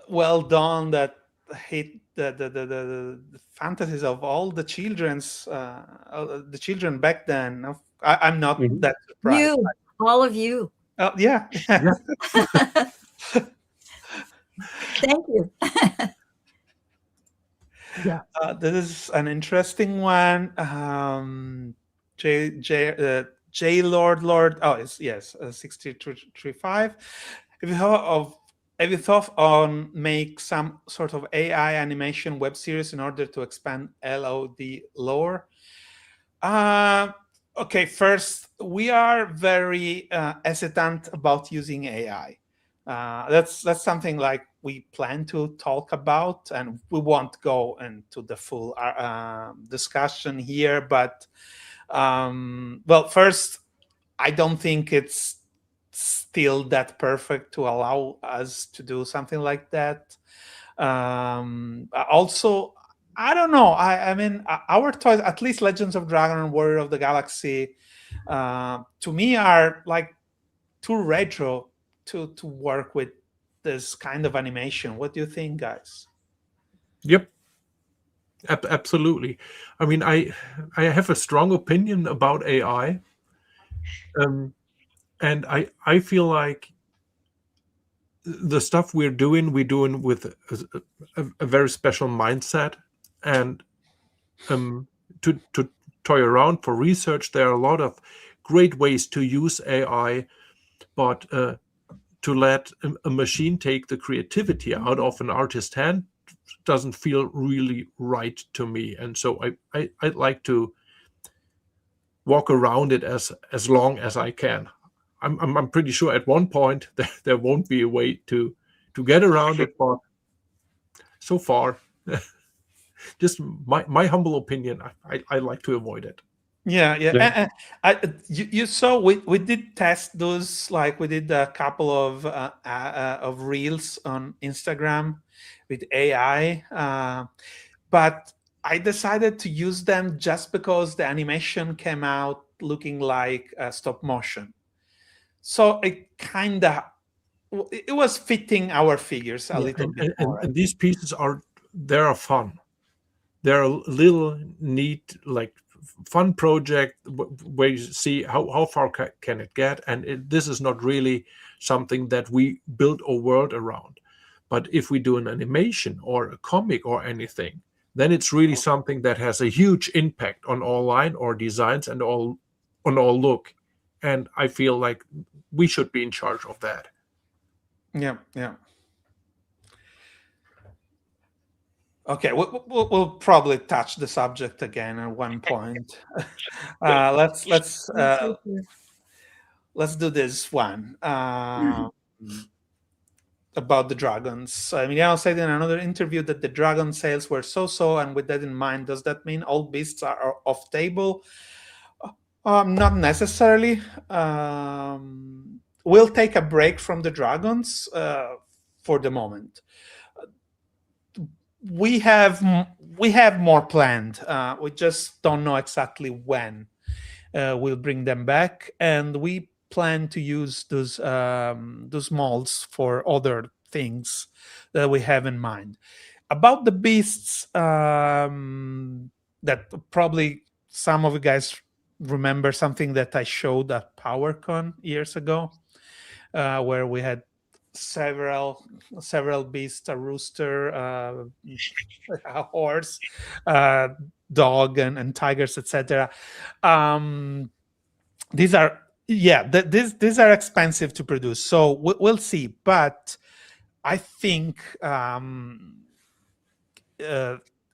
well done that hit the fantasies of all the children back then. I'm not Mhm. that surprised. You, all of you. Oh, yeah. Yeah. Thank you. Yeah. This is an interesting one. J Lord. Oh, it's yes, 6335. Have you thought of have you thought on make some sort of AI animation web series in order to expand LOD lore? Uh, okay, first, we are very hesitant about using AI. That's something like we plan to talk about, and we won't go into the full discussion here. But well, first, I don't think it's still that perfect to allow us to do something like that. Also, I don't know. I mean, our toys, at least Legends of Dragon and Warrior of the Galaxy, to me are like too retro to work with this kind of animation. What do you think, guys? Yep. Absolutely. I mean, I have a strong opinion about AI, and I feel like the stuff we're doing with a very special mindset, and to toy around for research. There are a lot of great ways to use AI, but to let a machine take the creativity out of an artist's hand doesn't feel really right to me. And so I'd like to walk around it as long as I can. I'm pretty sure at one point there won't be a way to get around it, but so far, just my humble opinion, I like to avoid it. Yeah, yeah. Yeah. You saw we did test those. Like we did a couple of reels on Instagram with AI, but I decided to use them just because the animation came out looking like stop motion. So it kind of it was fitting our figures a Yeah, little bit more. and these pieces are fun. They're a little neat, like fun project where you see how far can it get, and this is not really something that we build a world around. But if we do an animation or a comic or anything, then it's really something that has a huge impact on all line or designs and all on all look. And I feel like we should be in charge of that. Yeah, yeah. Okay, we'll probably touch the subject again at one point. Let's let's do this one about the dragons. I mean, Emiliano said in another interview that the dragon sales were so-so, and with that in mind, does that mean all beasts are off table? Not necessarily. We'll take a break from the dragons for the moment. we have more planned. We just don't know exactly when we'll bring them back, and we plan to use those molds for other things that we have in mind. About the beasts, that probably some of you guys remember something that I showed at PowerCon years ago, where we had several beasts: a rooster, a horse, uh, dog, and tigers, etc. Um, these are these are expensive to produce, so we'll see. But I think uh,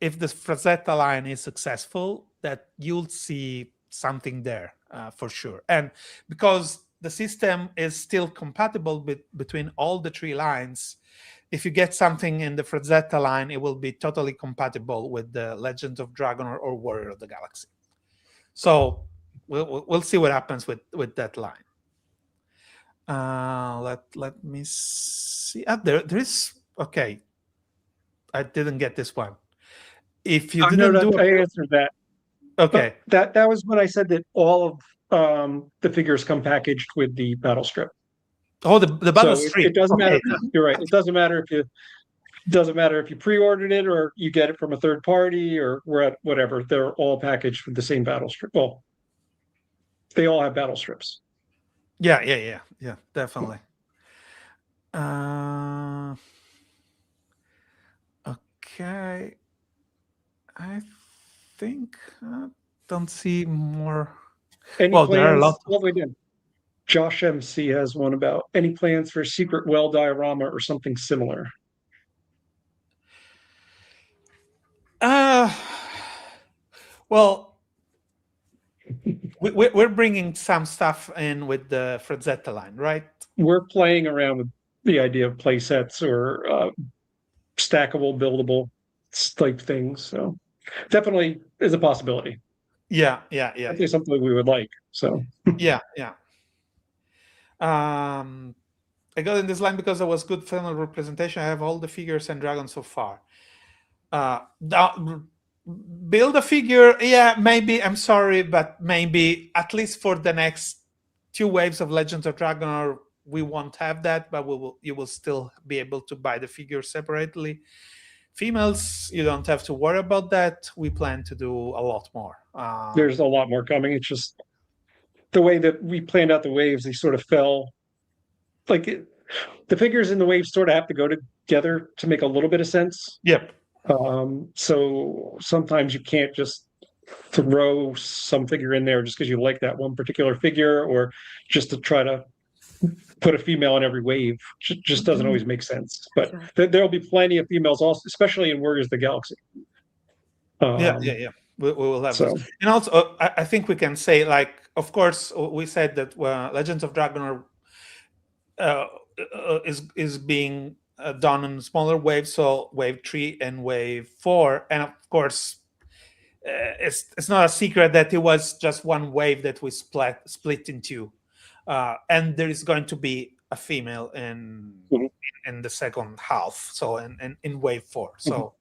if the Frazetta line is successful, that you'll see something there for sure. And because the system is still compatible between all the three lines, if you get something in the Frazetta line, it will be totally compatible with the Legend of Dragon or Warrior of the Galaxy. So we'll see what happens with that line. Let me see. There is, okay. I didn't get this one. If you No, didn't do I answered that. okay, But that was when I said that all of the figures come packaged with the battle strip. oh, the battle So strip. it doesn't matter. Okay, You're right. It doesn't matter if you pre-ordered it or you get it from a third party or whatever. They're all packaged with the same battle strip. Well, they all have battle strips. yeah, definitely. Okay, I think don't see more. Any Well, there are a lot. plans? Well, we did. Josh MC has one about any plans for secret well diorama or something similar. Uh, well, we're bringing some stuff in with the Frazetta line, right? We're playing around with the idea of play sets or stackable, buildable type things. So definitely is a possibility. Yeah. Definitely something we would like. So Yeah. I got in this line because there was good final representation. I have all the figures and dragons so far. Build a figure, yeah, maybe. I'm sorry, but maybe at least for the next 2 waves of Legends of Dragon, we won't have that, but you will still be able to buy the figure separately. Females, you don't have to worry about that. We plan to do a lot more. there's a lot more coming. It's just the way that we planned out the waves, they sort of fell like the figures in the waves sort of have to go together to make a little bit of sense. Yep. So sometimes you can't just throw some figure in there just because you like that one particular figure or just to try to put a female in every wave. Just doesn't always make sense. But there'll be plenty of females also, especially in Warriors of the Galaxy. Yeah. We will have so. those. And also, I think we can say, like, of course, we said that Legends of Dragon is being done in smaller waves, so wave 3 and wave 4, and of course, it's not a secret that it was just one wave that we split in two, and there is going to be a female in the second half, so in wave 4. So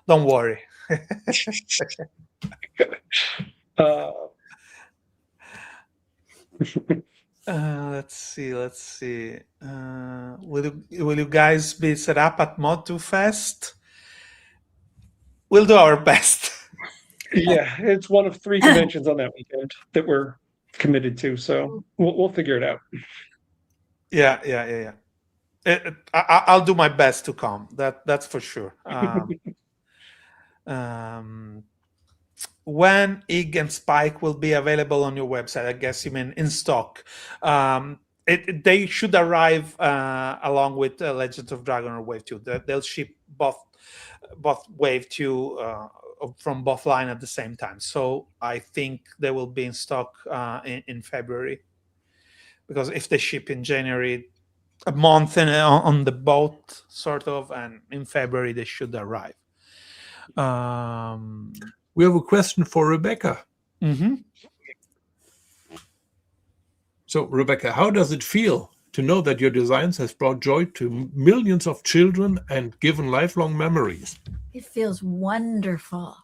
don't worry. Let's see. Will you guys be set up at Mod 2 Fest? We'll do our best. Yeah, it's one of 3 conventions on that weekend that we're committed to, so we'll figure it out. Yeah. I'll do my best to come. That's for sure. When Ig and Spike will be available on your website? I guess you mean in stock. They should arrive along with Legends of Dragon or Wave 2. They'll ship both Wave 2 from both line at the same time. So I think they will be in stock in February. Because if they ship in January, a month on the boat, sort of, and in February they should arrive. We have a question for Rebecca. Mm-hmm. So, Rebecca, how does it feel to know that your designs has brought joy to millions of children and given lifelong memories. It feels wonderful.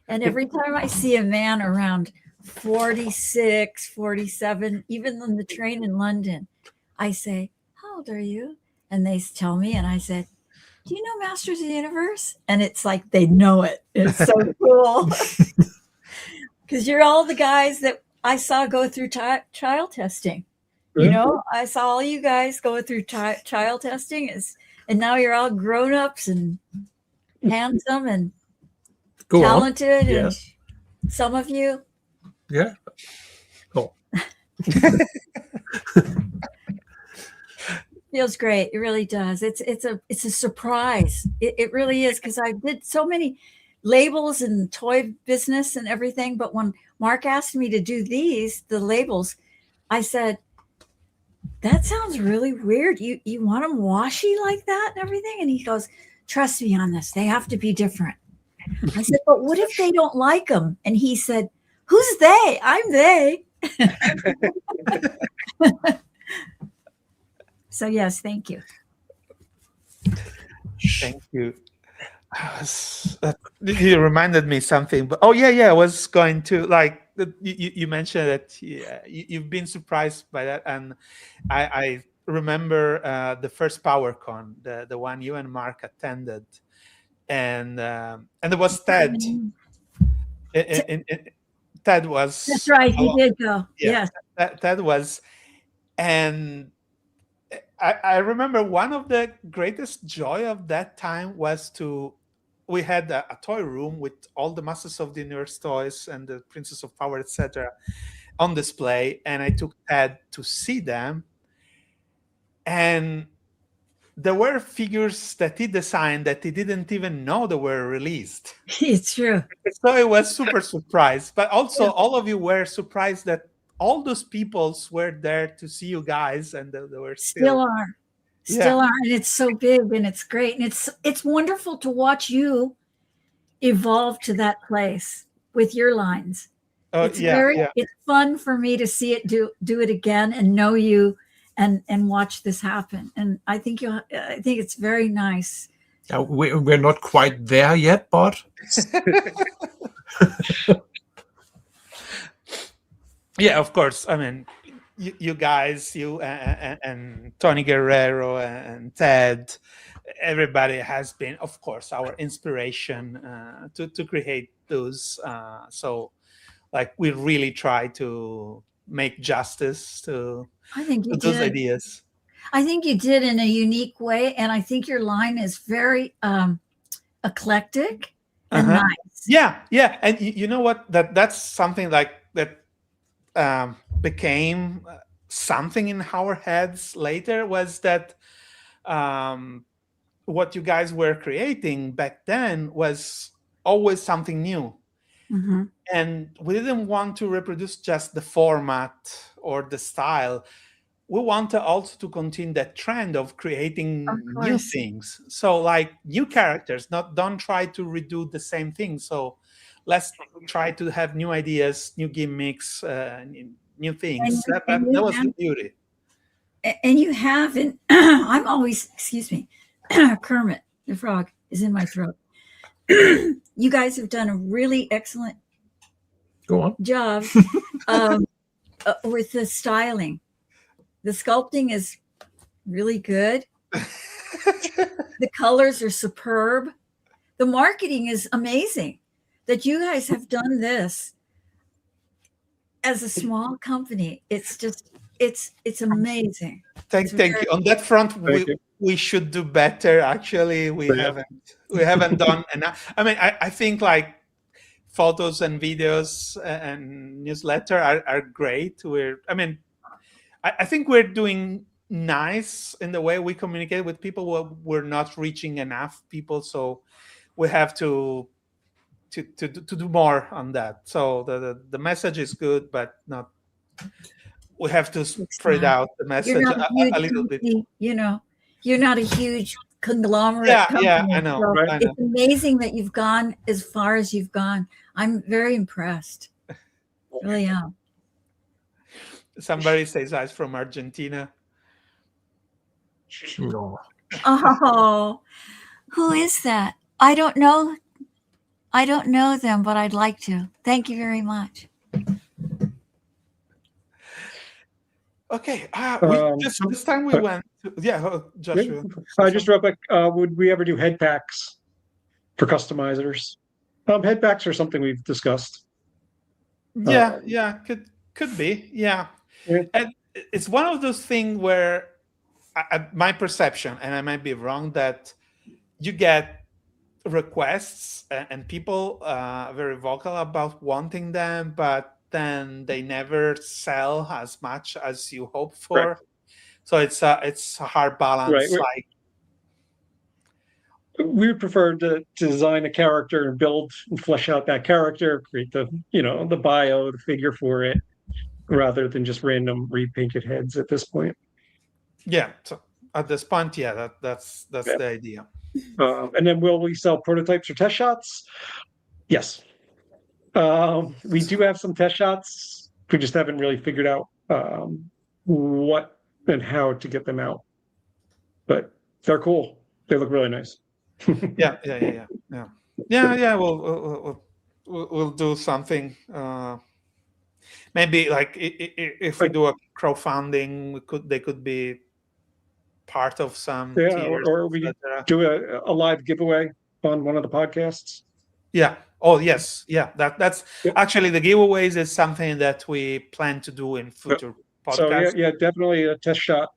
And every time I see a man around 46, 47, even on the train in London, I say, "How old are you?" And they tell me, and I said, "Do you know Masters of the Universe?" And it's like they know it. It's so cool. Because you're all the guys that I saw go through child testing. You know, I saw all you guys go through child testing, and now you're all grown ups and handsome and Go on. talented, Yes. and some of you. Yeah. Oh, Feels great. It really does. It's a surprise. It really is, because I did so many labels and toy business and everything. But when Mark asked me to do the labels, I said, "That sounds really weird. You want them washy like that and everything?" And he goes, "Trust me on this. They have to be different." I said, "But what if they don't like them?" And he said, "Who's they? I'm they." So yes, thank you. Thank you. You reminded me something, but oh yeah, I was going to like you mentioned that you've been surprised by that, and I remember the first PowerCon, the one you and Mark attended, and there was Ted. Ted was. That's right. He did go. Yeah, Yes. Ted was, and I remember one of the greatest joy of that time was we had a toy room with all the Masters of the Universe toys and the Princess of Power, etc., on display, and I took Ted to see them, and there were figures that he designed that he didn't even know they were released. It's true. So it was super surprised, but also all of you were surprised that all those peoples were there to see you guys, and they were Still are. And it's so big, and it's great, and it's wonderful to watch you evolve to that place with your lines. It's fun for me to see it do it again and know you and watch this happen. And I think it's very nice. We're not quite there yet, but yeah, of course. I mean, you guys, you and Tony Guerrero and Ted, everybody has been, of course, our inspiration to create those. So, like, we really try to make justice to those ideas. I think you did in a unique way, and I think your line is very eclectic and nice. Yeah, and you know what? That's something like that became something in our heads later, was that what you guys were creating back then was always something new. Mm-hmm. And we didn't want to reproduce just the format or the style. We want also to continue that trend of creating new things. So like new characters, don't try to redo the same thing. So let's try to have new ideas, new gimmicks, new things. That was the beauty. And you have, and I'm always, excuse me, Kermit the Frog is in my throat. You guys have done a really excellent job with the styling. The sculpting is really good. The colors are superb. The marketing is amazing. That you guys have done this as a small company. It's just, it's amazing. Thank you. On that front, we should do better. Actually, we haven't done enough. I mean, I think like photos and videos and newsletter are great. I think we're doing nice in the way we communicate with people. We're not reaching enough people, so we have to do more on that. So the message is good, but not. We have to spread out the message a little bit. You know, you're not a huge conglomerate. Yeah, I know. So I know. It's amazing that you've gone as far as you've gone. I'm very impressed. Really am. Somebody says I'm from Argentina. No. Oh, who is that? I don't know. I don't know them, but I'd like to. Thank you very much. Okay. We just this time we but- went. Yeah, Joshua. Just real quick, would we ever do head packs for customizers? Head packs are something we've discussed. Yeah, yeah, could be. Yeah, Yeah. and it's one of those things where my perception, and I might be wrong, that you get requests and people very vocal about wanting them, but then they never sell as much as you hope Right. for. So it's a hard balance. Right. Like, We would prefer to design a character and build and flesh out that character, create the bio, the figure for it, rather than just random repainted heads at this point. yeah. So at this point, yeah, that's Yeah. the idea. And then will we sell prototypes or test shots? Yes. We do have some test shots. We just haven't really figured out what and how to get them out. But they're cool. They look really nice. Yeah. We'll do something. Maybe like if we do a crowdfunding, they could be part of some Yeah, tiers, or we etc. do a live giveaway on one of the podcasts. Yeah. Oh yes. Yeah. That's Yep. actually the giveaways is something that we plan to do in future podcasts. So yeah, definitely a test shot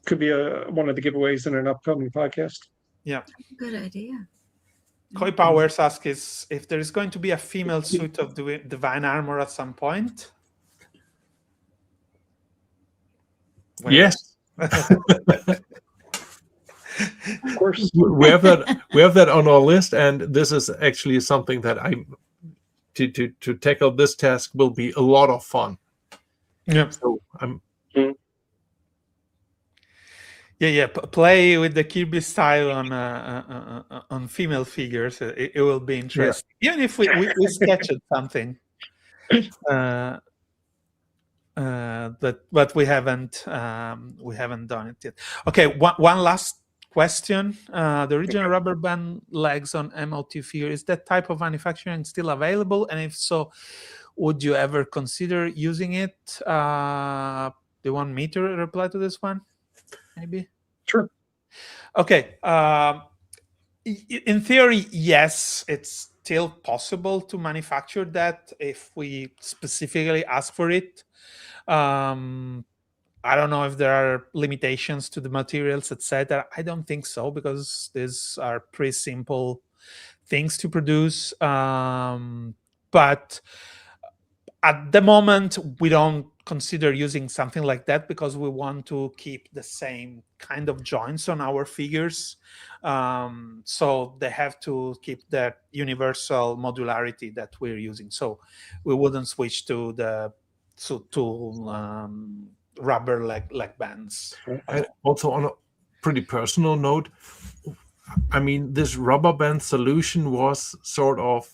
could be one of the giveaways in an upcoming podcast. Yeah. Good idea. Koi Powers asks if there is going to be a female suit of divine armor at some point. Yes. Of course. We have that on our list, and this is actually something that to tackle this task will be a lot of fun. Yeah. So I'm play with the Kirby style on female figures. It will be interesting. Even if we sketched something, but we haven't done it yet. Okay, one last question. The original rubber band legs on MOT figure, is that type of manufacturing still available? And if so, would you ever consider using it? Do you want me to reply to this one? Maybe. Sure. Okay. In theory, yes, it's still possible to manufacture that if we specifically ask for it. I don't know if there are limitations to the materials, etc. I don't think so, because these are pretty simple things to produce. But at the moment, we don't consider using something like that because we want to keep the same kind of joints on our figures. So they have to keep that universal modularity that we're using. So we wouldn't switch to the rubber leg bands. And also on a pretty personal note, I mean, this rubber band solution was sort of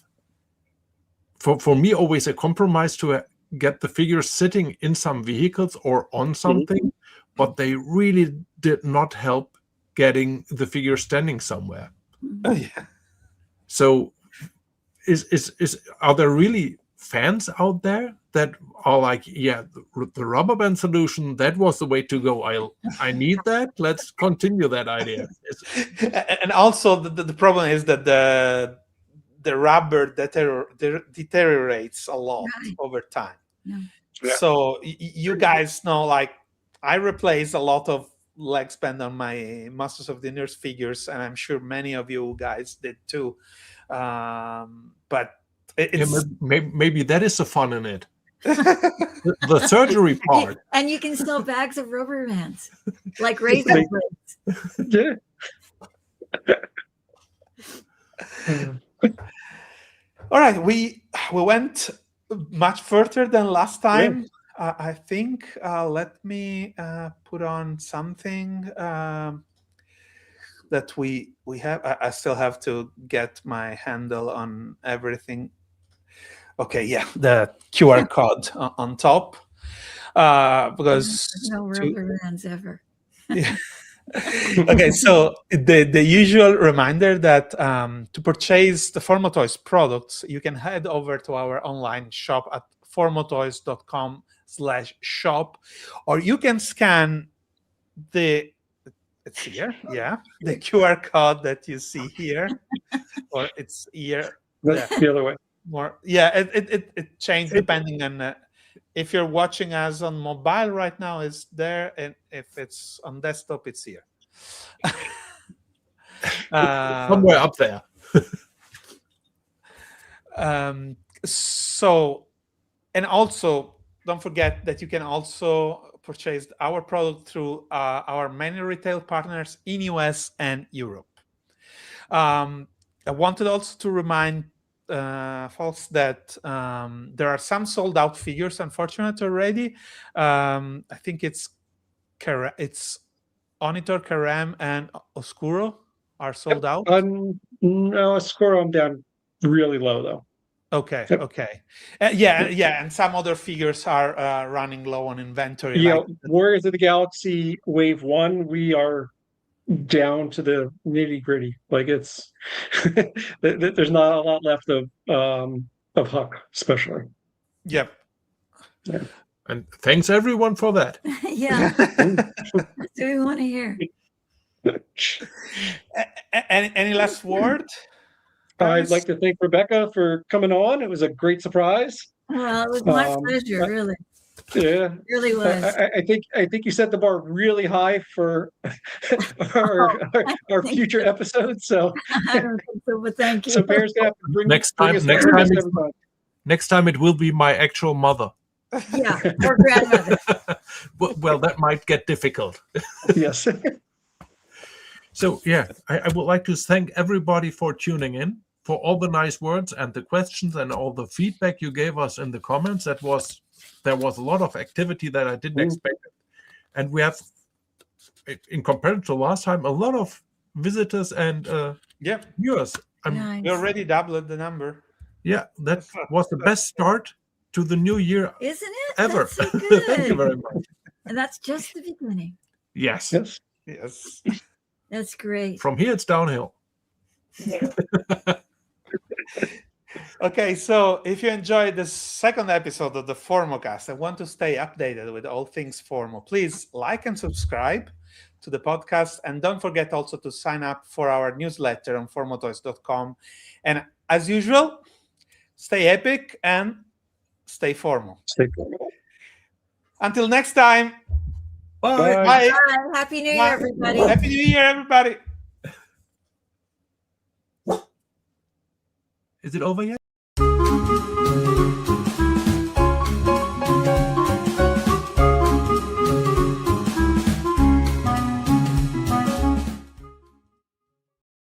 for me always a compromise to get the figures sitting in some vehicles or on something, but they really did not help getting the figure standing somewhere. Oh, yeah. So are there really fans out there that are like, yeah, the rubber band solution, that was the way to go. I need that. Let's continue that idea. And also the problem is that the rubber deteriorates a lot over time. Yeah. So you guys know, like, I replace a lot of leg span on my Masters of the Universe figures, and I'm sure many of you guys did too. But it's maybe that is the fun in it. The surgery part. And you can sell bags of rubber bands, like razor blades. Yeah. All right, we went much further than last time. I think. Let me put on something that we have. I still have to get my handle on everything. Okay, yeah, the QR code on top, because No rubber bands ever. Yeah. Okay, so the usual reminder that to purchase the Formo Toys products, you can head over to our online shop at formotoys.com/shop, or you can scan the it's here, yeah, the QR code that you see here, or it's here there. That's the other way. More, yeah, it changed depending on if you're watching us on mobile right now, it's there, and if it's on desktop, it's here. Somewhere up there. So, and also don't forget that you can also purchase our product through our many retail partners in US and Europe. I wanted also to remind folks that there are some sold out figures, unfortunately, already. I think it's Onitor, Karam, and Oscuro are sold out. No, score I'm down really low though. Okay, Yep. okay. Yeah, and some other figures are running low on inventory. Yeah, Like Warriors of the Galaxy Wave 1, we are down to the nitty gritty. Like it's there's not a lot left of Huck, especially. yep. Yeah. And thanks everyone for that. Yeah. That's what we want to hear. Any last word? I'd guys? like to thank Rebecca for coming on. It was a great surprise. Well, it was my pleasure, I- really. Yeah, It really was. I think you set the bar really high for our future episodes. So I don't think so, but thank you. so Bear's gonna have to bring Next bring time- us next bring time us it's- every time. Next time it will be my actual mother. Yeah, or grandmother. Well, that might get difficult. Yes. So yeah, I would like to thank everybody for tuning in, for all the nice words and the questions and all the feedback you gave us in the comments. There was a lot of activity that I didn't expect, and we have, in comparison to last time, a lot of visitors and Yeah, viewers. Nice. we already doubled the number. Yeah, that was the best start to the new year Isn't it? ever. That's so Thank you good. very much. And that's just the beginning. Yes, Yes. Yes. That's great. from here it's downhill. Okay, so if you enjoyed the second episode of the FormoCast and want to stay updated with all things Formo, please like and subscribe to the podcast. And don't forget also to sign up for our newsletter on formotoys.com. And as usual, stay epic and stay Formo. Stay cool. Until next time, Bye. Bye. bye. Bye. Happy New Year, Bye. everybody. Happy New Year, everybody. Is it over yet?